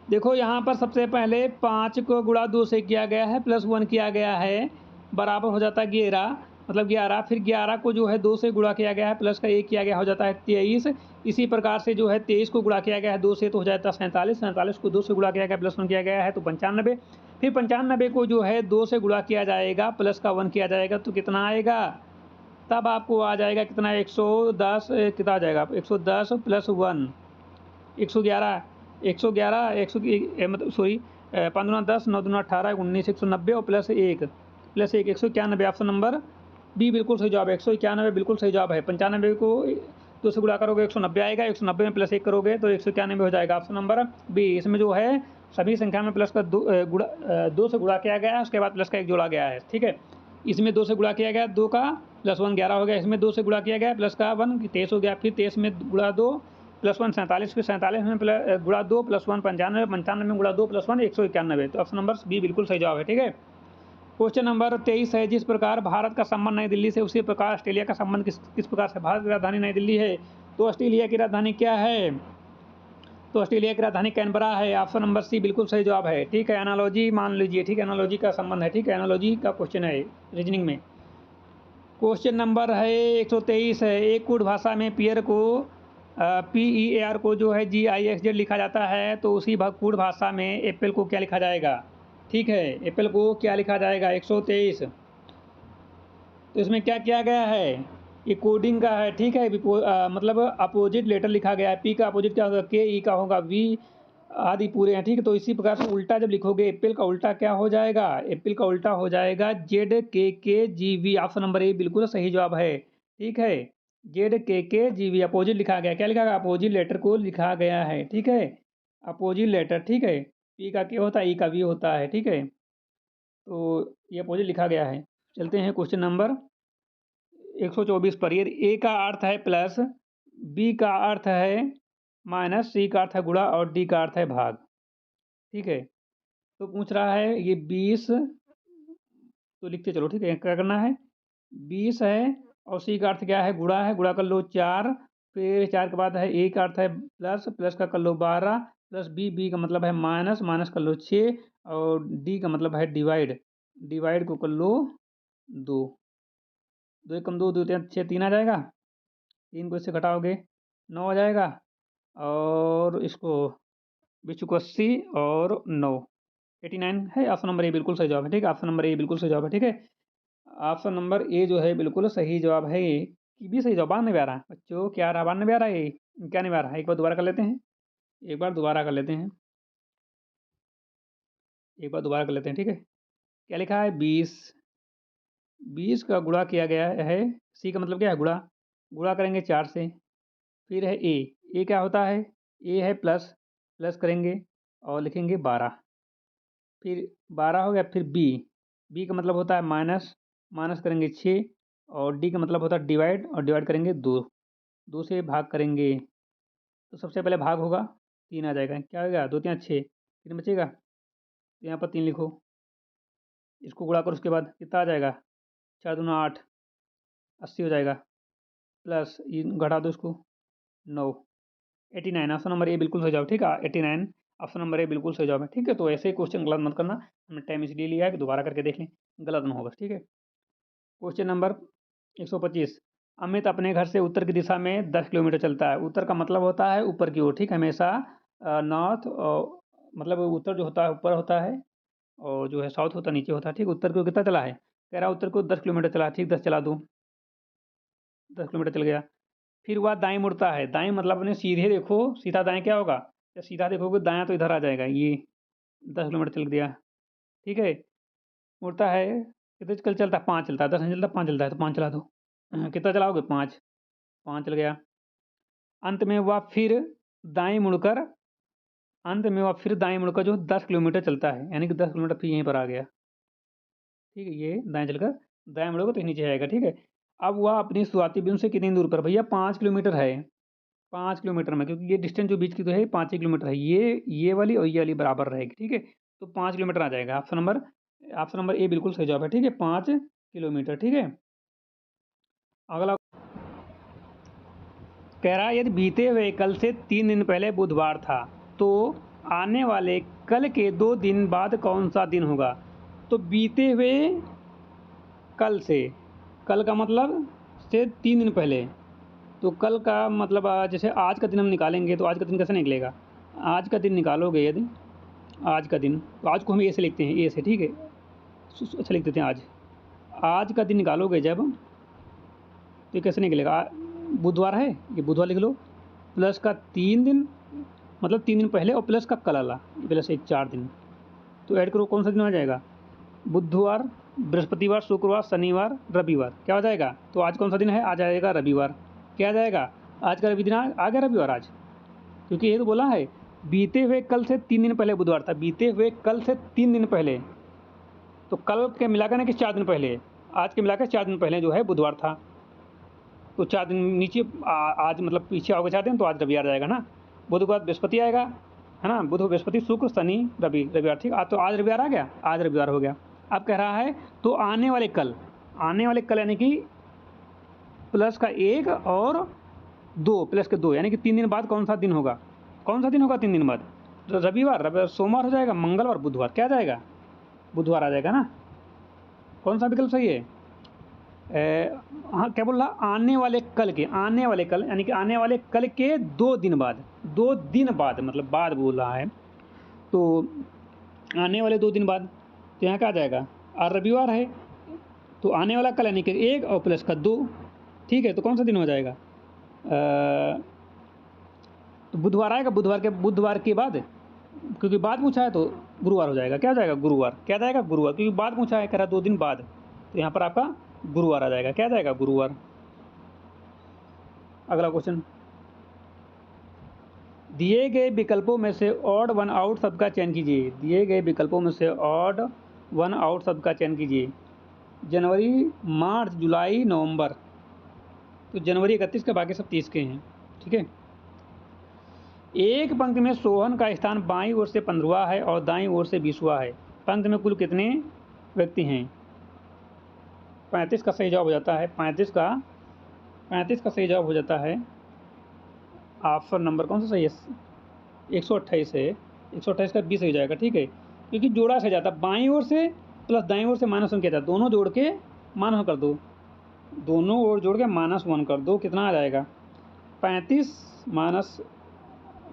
देखो यहाँ पर सबसे पहले 5 को गुणा 2 से किया गया है, प्लस 1 किया गया है, बराबर हो जाता है 11, मतलब 11। फिर 11 को जो है 2 से गुणा किया गया है, प्लस का 1 किया गया, हो जाता है 23। इसी प्रकार से जो है 23 को गुणा किया गया है 2 से, तो हो जाता है 47। 47 को 2 से गुणा किया गया, प्लस 1 किया गया है, तो 95। फिर 95 को जो है 2 से गुणा किया जाएगा, प्लस का 1 किया जाएगा, तो कितना आएगा? तब आपको आ जाएगा कितना? 110। कितना आ जाएगा? 110 प्लस 1, 111, 111, 100 मतलब सॉरी, 5 दूना 10, 9 दूना 18, 19, 190 और प्लस 1, 191। ऑप्शन नंबर बी बिल्कुल सही जवाब है, 191 बिल्कुल सही जवाब है। 95 को 2 से गुणा करोगे 190 आएगा, 190 में प्लस 1 करोगे तो 191 हो जाएगा। Option number B. इसमें जो है सभी संख्या में प्लस का 2 से गुणा किया गया है, उसके बाद प्लस का 1 जोड़ा गया है। ठीक है, इसमें 2 से गुणा किया गया 2 का, प्लस 1 11 हो गया। इसमें 2 से गुणा किया गया, प्लस का 1 23 हो गया। फिर 23 में गुणा 2 प्लस 1 47, फिर 47 में गुणा 2 प्लस 1 95, 95 में गुणा 2 प्लस 1 191। तो ऑप्शन नंबर बी बिल्कुल सही जवाब है। ठीक है, क्वेश्चन नंबर 23 है, जिस प्रकार भारत का संबंध नई दिल्ली से, उसी प्रकार ऑस्ट्रेलिया का संबंध किस प्रकार से? भारत की राजधानी नई दिल्ली है, तो ऑस्ट्रेलिया की राजधानी क्या है? तो ऑस्ट्रेलिया की राजधानी कैनबरा है। ऑप्शन नंबर सी बिल्कुल सही जवाब है। ठीक है, एनालॉजी मान लीजिए। ठीक है, एनालॉजी का संबंध है। ठीक है, एनालॉजी का क्वेश्चन है रीजनिंग में। क्वेश्चन नंबर है 123 है, एक कूट भाषा में पियर को PEAR को जो है GIXZ लिखा जाता है, तो उसी कूट भाषा में एप्पल को क्या लिखा जाएगा? ठीक है, एप्पल को क्या लिखा जाएगा? 123। तो इसमें क्या किया गया है? ये कोडिंग का है। ठीक है, मतलब अपोजिट लेटर लिखा गया है। पी का अपोजिट क्या होगा? के, ई का होगा वी, आदि पूरे हैं। ठीक है, तो इसी प्रकार से उल्टा जब लिखोगे, एप्पल का उल्टा क्या हो जाएगा? एप्पल का उल्टा हो जाएगा ZKKGV। ऑप्शन नंबर ए बिल्कुल सही जवाब है। ठीक है, ZKKGV अपोजिट लिखा गया। क्या लिखा गया? अपोजिट लेटर को लिखा गया है। ठीक है, अपोजिट लेटर। ठीक है, पी का के होता है, ई का वी होता है। ठीक है, तो ये अपोजिट लिखा गया है। चलते हैं क्वेश्चन नंबर 124 पर। ये ए का अर्थ है प्लस, बी का अर्थ है माइनस, सी का अर्थ है गुणा और डी का अर्थ है भाग। ठीक है, तो पूछ रहा है ये 20, तो लिखते चलो। ठीक है, क्या करना है? 20 है और सी का अर्थ क्या है? गुणा है, गुणा कर लो 4, फिर 4 के बाद है ए का अर्थ है प्लस, प्लस का कर लो 12, प्लस बी का मतलब है माइनस, माइनस कर लो 6, और डी का मतलब है डिवाइड, डिवाइड को कर लो 2। 2 एकम 2, 2 3 6, 3 आ जाएगा। 3 को इससे घटाओगे 9 आ जाएगा, और इसको बीच को 80 और 9 89 है। ऑप्शन नंबर ए बिल्कुल सही जवाब है। ठीक है, ऑप्शन नंबर ए बिल्कुल सही जवाब है। ठीक है, ऑप्शन नंबर ए जो है बिल्कुल सही जवाब है। ये भी सही जवाब। 92 आ रहा है बच्चों, क्या आ रहा है? 92 आ रहा है, ये क्या नहीं आ रहा है? एक बार दोबारा कर लेते हैं, एक बार दोबारा कर लेते हैं, एक बार दोबारा कर लेते हैं। ठीक है, क्या लिखा है? 20, 20 का गुणा किया गया है। सी का मतलब क्या है? गुणा, गुणा करेंगे 4 से, फिर है ए क्या होता है, ए है प्लस, प्लस करेंगे और लिखेंगे 12, फिर 12 हो गया, फिर बी का मतलब होता है माइनस, माइनस करेंगे 6, और डी का मतलब होता है डिवाइड, और डिवाइड करेंगे 2 से भाग करेंगे, तो सबसे पहले भाग होगा 3 आ जाएगा, क्या होगा 2 3 6, 3 बचेगा, तो यहाँ पर 3 लिखो, इसको गुणा कर उसके बाद कितना आ जाएगा, 4 दूना 8, 80 हो जाएगा, प्लस ये घटा दो इसको 9, 89, ऑप्शन नंबर ए बिल्कुल सही जवाब, ठीक है 89 ऑप्शन नंबर ए बिल्कुल सही जवाब है, ठीक है। तो ऐसे ही क्वेश्चन गलत मत करना, हमने टाइम इसलिए लिया है कि दोबारा करके देख लें, गलत ना हो बस, ठीक है। क्वेश्चन नंबर 125, अमित अपने घर से उत्तर की दिशा में 10 किलोमीटर चलता है। उत्तर का मतलब होता है ऊपर की ओर, ठीक, हमेशा नॉर्थ, मतलब उत्तर जो होता है ऊपर होता है, और जो है साउथ होता है नीचे होता है, ठीक। उत्तर को कितना चला है, कह रहा है उत्तर को 10 किलोमीटर चला है, ठीक 10 चला दो, 10 किलोमीटर चल गया। फिर वह दाएं मुड़ता है, दाएं मतलब अपने सीधे देखो, सीधा दाएं क्या होगा, जब सीधा देखोगे दायां तो इधर आ जाएगा, ये 10 किलोमीटर चल दिया, ठीक है। मुड़ता है कितने कल चलता है, 5 चलता है, 10 नहीं चलता 5 चलता है, तो 5 चला दो, कितना चलाओगे 5, 5 चल गया। अंत में वह फिर दाएं मुड़कर, अंत में वह फिर दाएं मुड़कर जो 10 किलोमीटर चलता है, यानी कि 10 किलोमीटर फिर यहीं पर आ गया, ठीक है। ये दाएं चलकर दाएं मुड़ोगे तो नीचे आएगा, ठीक है। अब वह अपनी शुरुआती बिंदु से कितनी दूर पर, भैया 5 किलोमीटर है, 5 किलोमीटर में, क्योंकि ये डिस्टेंस जो बीच की तो है 5 ही किलोमीटर है, ये वाली और ये वाली बराबर रहेगी, ठीक है। तो 5 किलोमीटर आ जाएगा, ऑप्शन नंबर ए बिल्कुल सही जवाब है, ठीक है 5 किलोमीटर, ठीक है। अगला कह रहा है यदि बीते हुए कल से 3 दिन पहले बुधवार था, तो आने वाले कल के 2 दिन बाद कौन सा दिन होगा। तो बीते हुए कल से, कल का मतलब से 3 दिन पहले, तो कल का मतलब जैसे आज का दिन हम निकालेंगे, तो आज का दिन कैसे निकलेगा, आज का दिन निकालोगे यदि, आज का दिन, तो आज को हम ए से लिखते हैं, ए से, ठीक है, अच्छा लिख देते हैं आज, आज का दिन निकालोगे जब, तो ये कैसे निकलेगा, बुधवार है, ये बुधवार लिख लो, प्लस का 3 दिन, मतलब 3 दिन पहले, और प्लस का कल वाला, प्लस 1 4 दिन, तो ऐड करो कौन सा दिन आ जाएगा, बुधवार, बृहस्पतिवार, शुक्रवार, शनिवार, रविवार, क्या हो जाएगा, तो आज कौन सा दिन है, आज आएगा रविवार, क्या आ जाएगा, आज का रवि दिन आ गया रविवार आज, क्योंकि ये तो बोला है बीते हुए कल से 3 दिन पहले बुधवार था, बीते हुए कल से 3 दिन पहले, तो कल के मिलाकर ना कि 4 दिन पहले, आज के मिलाकर 4 दिन पहले जो है बुधवार था, तो 4 दिन नीचे आज मतलब पीछे आओगे 4 दिन, तो आज रविवार जाएगा ना, बुध के बाद बृहस्पति आएगा, है ना, बुध बृहस्पति शुक्र शनि रवि, रविवार, ठीक। तो आज रविवार आ गया, आज रविवार हो गया। अब कह रहा है तो आने वाले कल, आने वाले कल यानी कि प्लस का 1 और 2, प्लस के 2, यानी कि 3 दिन बाद कौन सा दिन होगा, कौन सा दिन होगा 3 दिन बाद, तो रविवार, सोमवार हो जाएगा, मंगलवार, बुधवार, क्या आ जाएगा, बुधवार आ जाएगा ना, कौन सा विकल्प सही है, हाँ क्या बोल रहा, आने वाले कल के, आने वाले कल यानी कि आने वाले कल के 2 दिन बाद, 2 दिन बाद मतलब बाद बोल रहा है, तो आने वाले 2 दिन बाद, तो यहाँ क्या आ जाएगा, आज रविवार है, तो आने वाला कल यानी कि 1 और प्लस का 2, ठीक है, तो कौन सा दिन हो जाएगा, तो बुधवार आएगा, बुधवार के बाद, क्योंकि बाद पूछा है तो गुरुवार हो जाएगा, क्या हो जाएगा, गुरुवार, क्या जाएगा, गुरुवार, क्योंकि बाद पूछा है, कह रहा 2 दिन बाद, तो यहाँ पर आपका गुरुवार आ जाएगा, क्या आ जाएगा, गुरुवार। अगला क्वेश्चन, दिए गए विकल्पों में से ऑड वन आउट शब्द का चयन कीजिए, दिए गए विकल्पों में से ऑड वन आउट शब्द का चयन कीजिए, जनवरी, मार्च, जुलाई, नवंबर, तो जनवरी 31 का, बाकी सब 30 के हैं, ठीक है। एक पंक्ति में सोहन का स्थान बाईं ओर से 15वां है और दाईं ओर से 20वां है, पंक्ति में कुल कितने व्यक्ति हैं, 35 का सही जवाब हो जाता है, 35 का सही जवाब हो जाता है, ऑप्शन नंबर कौन सा सही है, 128 है, 128 का 20 हो जाएगा, ठीक है, क्योंकि जोड़ा से जाता, बाईं ओर से प्लस दाईं ओर से -1 किया जाता, दोनों जोड़ के -1 कर दो, दोनों ओर जोड़ के -1 कर दो, कितना आ जाएगा, 35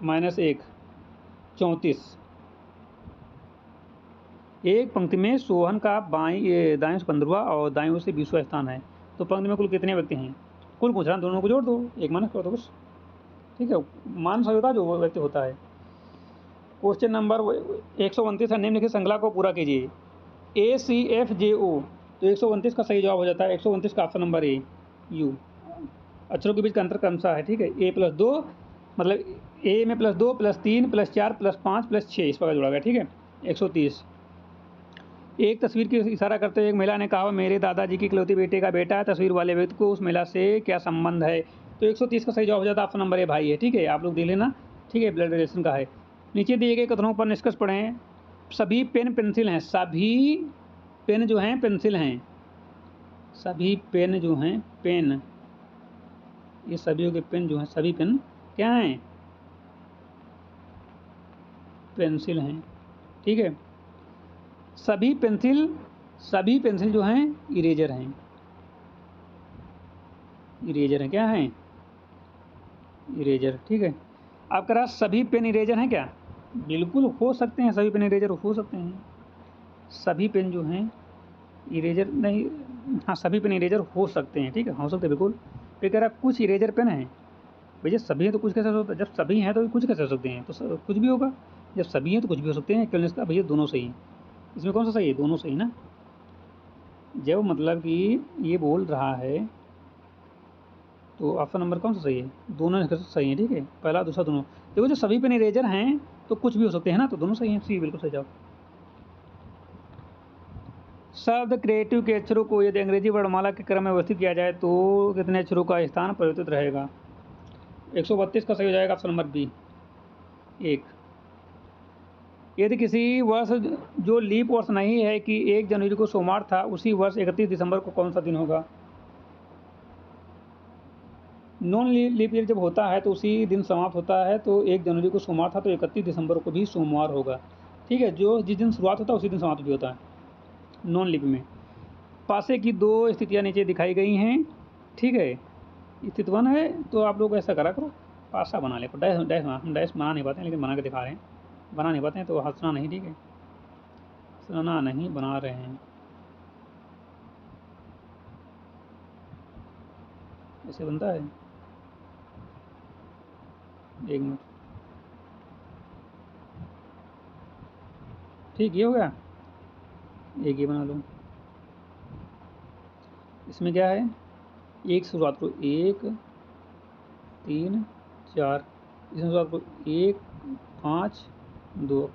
-1 34। एक पंक्ति में सोहन का दाएं से 15वां और दाईं ओर से 20वां स्थान है, तो पंक्ति में कुल कितने व्यक्ति हैं, कुल पूछ रहा, दोनों को जोड़ दो, एक माइनस कर दो बस, ठीक है, मान सही होता है जो वो व्यक्ति होता है। क्वेश्चन नंबर 129 है, निम्नलिखित श्रृंखला को पूरा कीजिए, ACFJO, तो 129 का सही जवाब हो जाता है, 129 का ऑप्शन नंबर ए, यू, अक्षरों के बीच का अंतर कौन सा है, ठीक है। ए प्लस 2 मतलब ए में plus 2 plus 3 plus 4 plus 5 plus 6 इस प्रकार जोड़ा गया, ठीक है। 130। एक तस्वीर की इशारा करते हुए एक महिला ने कहा मेरे दादाजी की इकलौती बेटे का बेटा है। तस्वीर वाले व्यक्ति को उस महिला से क्या संबंध है। तो 130 का सही जवाब हो जाता है ऑप्शन नंबर ए भाई है, ठीक है। आप लोग देख लेना, ठीक है, ब्लड रिलेशन का है। नीचे दिए गए कथनों पर निष्कर्ष पढ़ें। सभी पेन पेंसिल हैं, सभी पेन जो हैं पेंसिल हैं, सभी पेन जो हैं पेन, ये सभी के पेन जो हैं सभी पेन क्या हैं, पेंसिल हैं, ठीक है। सभी पेंसिल जो हैं इरेजर हैं, इरेजर हैं, क्या हैं, इरेजर, ठीक है। आप कह रहा सभी पेन इरेजर हैं क्या, बिल्कुल हो सकते हैं, सभी पेन इरेजर हो सकते हैं। सभी पेन जो हैं इरेजर नहीं, हाँ सभी पेन इरेजर हो सकते हैं, ठीक है, हो सकते हैं बिल्कुल। फिर कह रहा कुछ इरेजर पेन हैं, भैया सभी हैं तो कुछ कैसे हो सकता है, जब सभी हैं तो कुछ कैसे हो सकते हैं, तो कुछ भी होगा। जब सभी हैं तो कुछ भी हो सकते हैं, क्यों इसका भैया दोनों सही हैं। इसमें कौन सा सही है, दोनों सही ना। जब मतलब कि ये बोल रहा है तो ऑप्शन नंबर कौन सा सही है, दोनों सही है, ठीक है, पहला दूसरा दोनों। देखो जो सभी पेन इरेजर हैं तो कुछ भी हो सकते हैं ना, तो दोनों सही हैं, सी बिल्कुल सही जवाब। शब्द क्रिएटिव के अक्षरों को यदि अंग्रेजी वर्णमाला के क्रम में व्यवस्थित किया जाए तो कितने अक्षरों का स्थान परिवर्तित रहेगा। 132 का सही हो जाएगा ऑप्शन नंबर बी 1। यदि किसी वर्ष जो लीप वर्ष नहीं है कि 1 जनवरी को सोमवार था, उसी वर्ष 31 दिसंबर को कौन सा दिन होगा। नॉन लीप ईयर जब होता है तो उसी दिन समाप्त होता है, तो 1 जनवरी को सोमवार था तो 31 दिसंबर को भी सोमवार होगा, ठीक है। जो जिस दिन शुरुआत होता है उसी दिन समाप्त भी होता है नॉन लीप में। पासे की 2 स्थितियाँ नीचे दिखाई गई हैं, ठीक है। स्थिति 1 है तो आप लोग ऐसा करा करो, पासा बना ले, डैश डैश हम डैश बना नहीं पाते हैं लेकिन बना के दिखा रहे हैं, बना नहीं पाते हैं तो हंसना नहीं, ठीक है, हंसना नहीं, बना रहे हैं। ऐसे बनता है, 1 मिनट, ठीक, ये हो गया। एक ये बना लो, इसमें क्या है, एक शुरुआत को 1 3 4, इसमें शुरुआत को 1 5 2,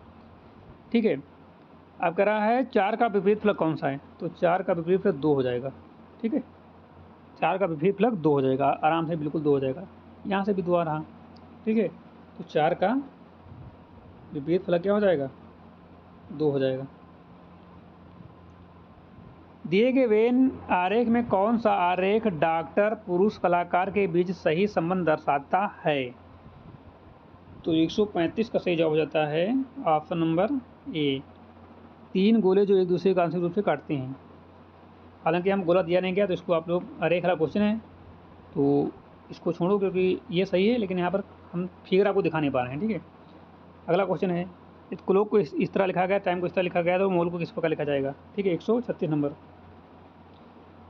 ठीक है। अब कह रहा है 4 का विपरीत फलक कौन सा है, तो 4 का विपरीत फलक 2 हो जाएगा, ठीक है। 4 का विपरीत फलक 2 हो जाएगा, आराम से बिल्कुल 2 हो जाएगा। यहाँ से भी 2 आ रहा, ठीक है, तो 4 का विपरीत फलक क्या हो जाएगा, 2 हो जाएगा। दिए गए वेन आरेख में कौन सा आरेख डॉक्टर पुरुष कलाकार के बीच सही संबंध दर्शाता है। तो 135 का सही जवाब हो जाता है ऑप्शन नंबर ए, 3 गोले जो एक दूसरे को आंशिक रूप से काटते हैं। हालांकि हम गोला दिया नहीं गया तो इसको आप लोग आरेख वाला क्वेश्चन है तो इसको छोड़ो क्योंकि ये सही है, लेकिन यहाँ पर हम फिगर आपको दिखा नहीं पा रहे हैं, ठीक है। अगला क्वेश्चन है, क्लॉक को इस तरह लिखा गया, टाइम को इस तरह लिखा गया, तो मोल को किस प्रकार लिखा जाएगा, ठीक है। 136 नंबर।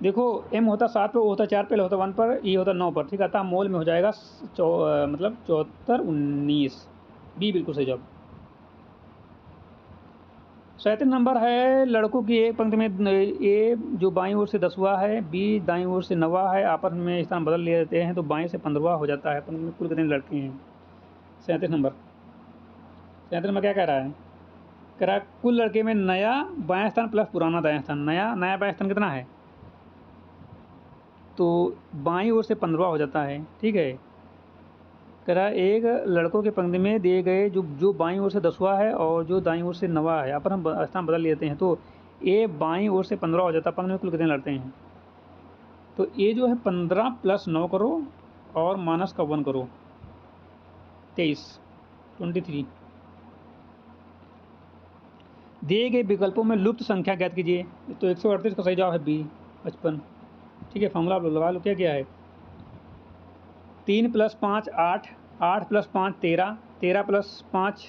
देखो एम होता 7 पर, ओ होता 4 पे, एल होता 1 पर, ई होता 9 पर, ठीक है। अतः मोल में हो जाएगा मतलब 74 19, बी बिल्कुल सही जवाब। 37 नंबर है, लड़कों की एक पंक्ति में ए जो बाईं ओर से 10वां है, बी दाईं ओर से 9वां है, आपस में स्थान बदल लेते हैं तो बाएं से 15वां हो जाता है। पंक्ति में कुल कितने लड़के हैं। 37 नंबर। 37 में क्या कह रहा है, कह रहा है कुल लड़के में नया बायां स्थान प्लस पुराना दायां स्थान, नया बायां स्थान कितना है, तो बाईं ओर से 15वां हो जाता है, ठीक है। कह रहा है एक लड़कों के पंक्ति में दिए गए जो बाईं ओर से 10वां है और जो दाईं ओर से 9वां है, यहाँ पर हम स्थान बदल लेते हैं तो ए बाईं ओर से 15 हो जाता है। पंक्ति में कुल कितने लड़ते हैं, तो ए जो है 15 + 9 करो और माइनस का 1 करो, 23 दिए गए विकल्पों में लुप्त संख्या ज्ञात कीजिए। तो 138 का सही जवाब है बी 55, ठीक है। फॉर्मूला आप लगा लो, क्या है, 3 + 5 8, 8 + 5 13, 13 + 5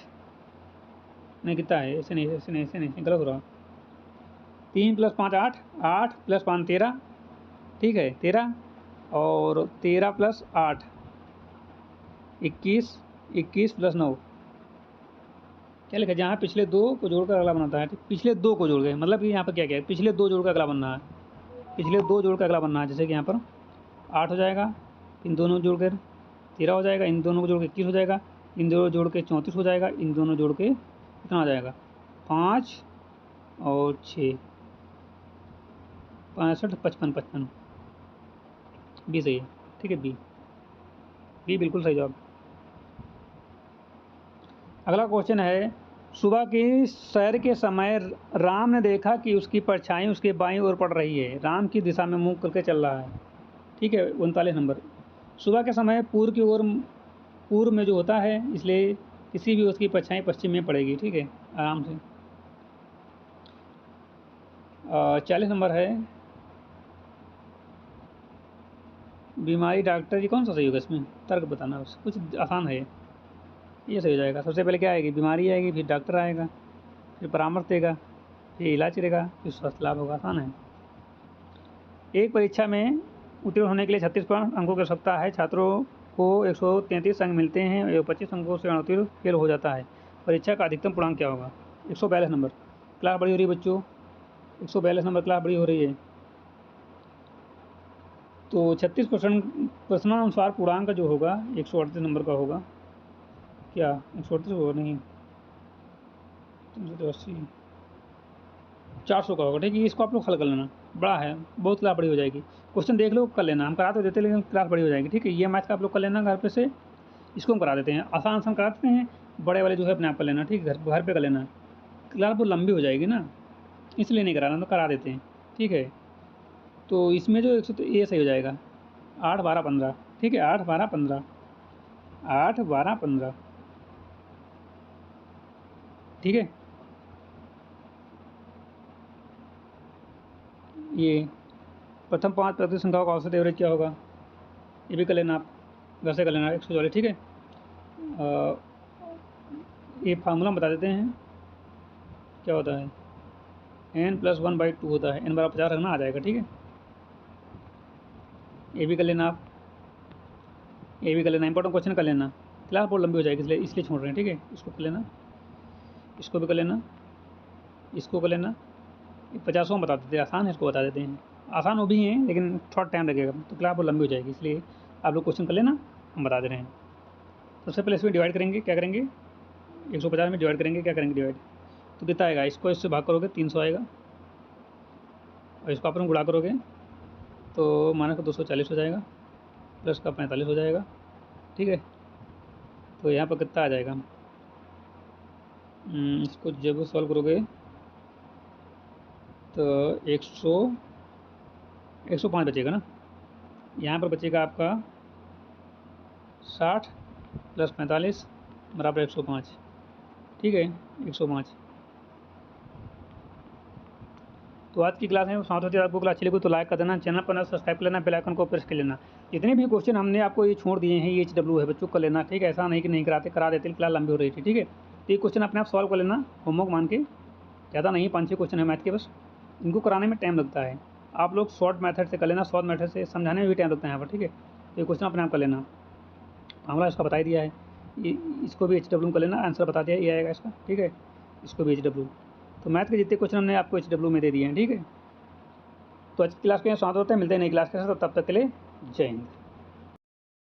नहीं कितना है, ऐसे नहीं गलत हो रहा। 3 + 5 8, 8 + 5 13, ठीक है 13, और 13 + 8 21, 21 + 9 क्या लिखा, जहाँ पिछले 2 को जोड़कर अगला बनाता है, पिछले 2 को जोड़ गए, मतलब कि यहाँ पर क्या है, पिछले 2 जोड़ कर अगला बनना है, पिछले 2 जोड़ कर अगला बनना है। जैसे कि यहाँ पर 8 हो जाएगा इन दोनों जोड़ कर 13 हो जाएगा, इन दोनों को जोड़ के 21 हो जाएगा, इन दोनों जोड़ के 34 हो जाएगा, इन दोनों जोड़ के कितना हो जाएगा 5 और 6 65 55 55 बी सही है। ठीक है, बी बिल्कुल सही जवाब। अगला क्वेश्चन है, सुबह की सैर के समय राम ने देखा कि उसकी परछाई उसके बाईं ओर पड़ रही है। राम की दिशा में मुंह करके चल रहा है। ठीक है, 39 नंबर। सुबह के समय पूर्व की ओर, पूर्व में जो होता है, इसलिए किसी भी उसकी परछाई पश्चिम में पड़ेगी। ठीक है, आराम से। 40 नंबर है, बीमारी डॉक्टर, ये कौन सा सही होगा इसमें? तर्क बताना, बस कुछ आसान है ये सही हो जाएगा। सबसे पहले क्या आएगी? बीमारी आएगी, फिर डॉक्टर आएगा, फिर परामर्श देगा, फिर इलाज करेगा, फिर स्वास्थ्य लाभ होगा। आसान है। एक परीक्षा में उत्तीर्ण होने के लिए 36 अंकों की आवश्यकता है। छात्रों को 133 अंक मिलते हैं और 25 अंकों से अनउत्तीर्ण फेल हो जाता है। परीक्षा का अधिकतम पूर्णांक क्या होगा? 142 नंबर। क्लास बड़ी हो रही है बच्चों, 142 नंबर क्लास बड़ी हो रही है। तो 36% प्रश्नानुसार पूर्णांक जो होगा 138 नंबर का होगा। क्या 138 होगा? नहीं, 380, 400 का होगा। ठीक है, इसको आप लोग हल कर लेना, बड़ा है, बहुत क्लास बड़ी हो जाएगी। क्वेश्चन देख लो, कर लेना। हम करा तो देते लेकिन क्लास बड़ी हो जाएगी। ठीक है, ये मैथ का आप लोग कर लेना घर पे से। इसको हम करा देते हैं, आसान आसान कराते हैं, बड़े वाले जो है अपने आप कर लेना। ठीक है, घर पे कर लेना, क्लास बहुत लंबी हो जाएगी ना, इसलिए नहीं कराना, तो करा देते हैं। ठीक है, तो इसमें जो 100 ये सही हो जाएगा 8 12 15। ठीक है, 8 12 15, 8 12 15। ठीक है, ये प्रथम 5 प्राकृतिक संख्याओं का औसत एवरेज क्या होगा? ये भी कर लेना आप, घर से कर लेना 144। ठीक है, ये फार्मूला बता देते हैं क्या होता है। n+1/2 होता है, n बराबर 50 रखना, आ जाएगा। ठीक है, ये भी कर लेना आप, ये भी कर लेना। इंपॉर्टेंट क्वेश्चन कर लेना, क्लास बहुत लंबी हो जाएगी इसलिए छोड़ रहे हैं। ठीक है, इसको कर लेना, इसको भी कर लेना, इसको कर लेना। 50 बता देते हैं, आसान है, इसको बता देते हैं। आसान वो भी हैं लेकिन थोड़ा टाइम लगेगा, तो क्लास बहुत लंबी हो जाएगी, इसलिए आप लोग क्वेश्चन कर लेना, हम बता दे रहे हैं। सबसे पहले इसमें डिवाइड करेंगे, क्या करेंगे? 150 में डिवाइड करेंगे, क्या करेंगे डिवाइड? तो कितना आएगा? इसको इससे भाग करोगे 300 आएगा, और इसको अपन गुणा करोगे तो माइनस का 240 हो जाएगा, प्लस का 45 हो जाएगा। ठीक है, तो यहाँ पर कितना आ जाएगा? इसको जब सॉल्व करोगे तो 105 बचेगा ना, यहाँ पर बचेगा आपका 60 + 45 बराबर 105। ठीक है, 105। तो आज की क्लास में समाप्त होती है। आपको क्लास अच्छी लगी तो लाइक कर देना, चैनल पर सब्सक्राइब कर लेना, बेल आइकन को प्रेस कर लेना। जितने भी क्वेश्चन हमने आपको ये छोड़ दिए हैं, ये HW है, बच्चों कर लेना। ठीक है, ऐसा नहीं कि नहीं कराते, करा देते, क्लास लंबी हो रही थी। ठीक है, तो ये क्वेश्चन अपने आप सॉल्व कर लेना, होमवर्क मान के। ज़्यादा नहीं, 5-6 क्वेश्चन है मैथ के, बस इनको कराने में टाइम लगता है। आप लोग शॉर्ट मेथड से कर लेना, शॉर्ट मेथड से समझाने में भी टाइम लगता है यहाँ पर। ठीक है, तो ये क्वेश्चन अपने आप कर लेना। मामला इसका बता ही दिया है, ये इसको भी HW कर लेना, आंसर बता दिया, ये आएगा इसका। ठीक है, इसको भी HW। तो मैथ के जितने क्वेश्चन हमने आपको HW में दे दिए हैं। ठीक है, तो आज की क्लास के यहाँ समाप्त होते हैं, मिलते हैं नई क्लास के साथ, तब तक के लिए जय हिंद।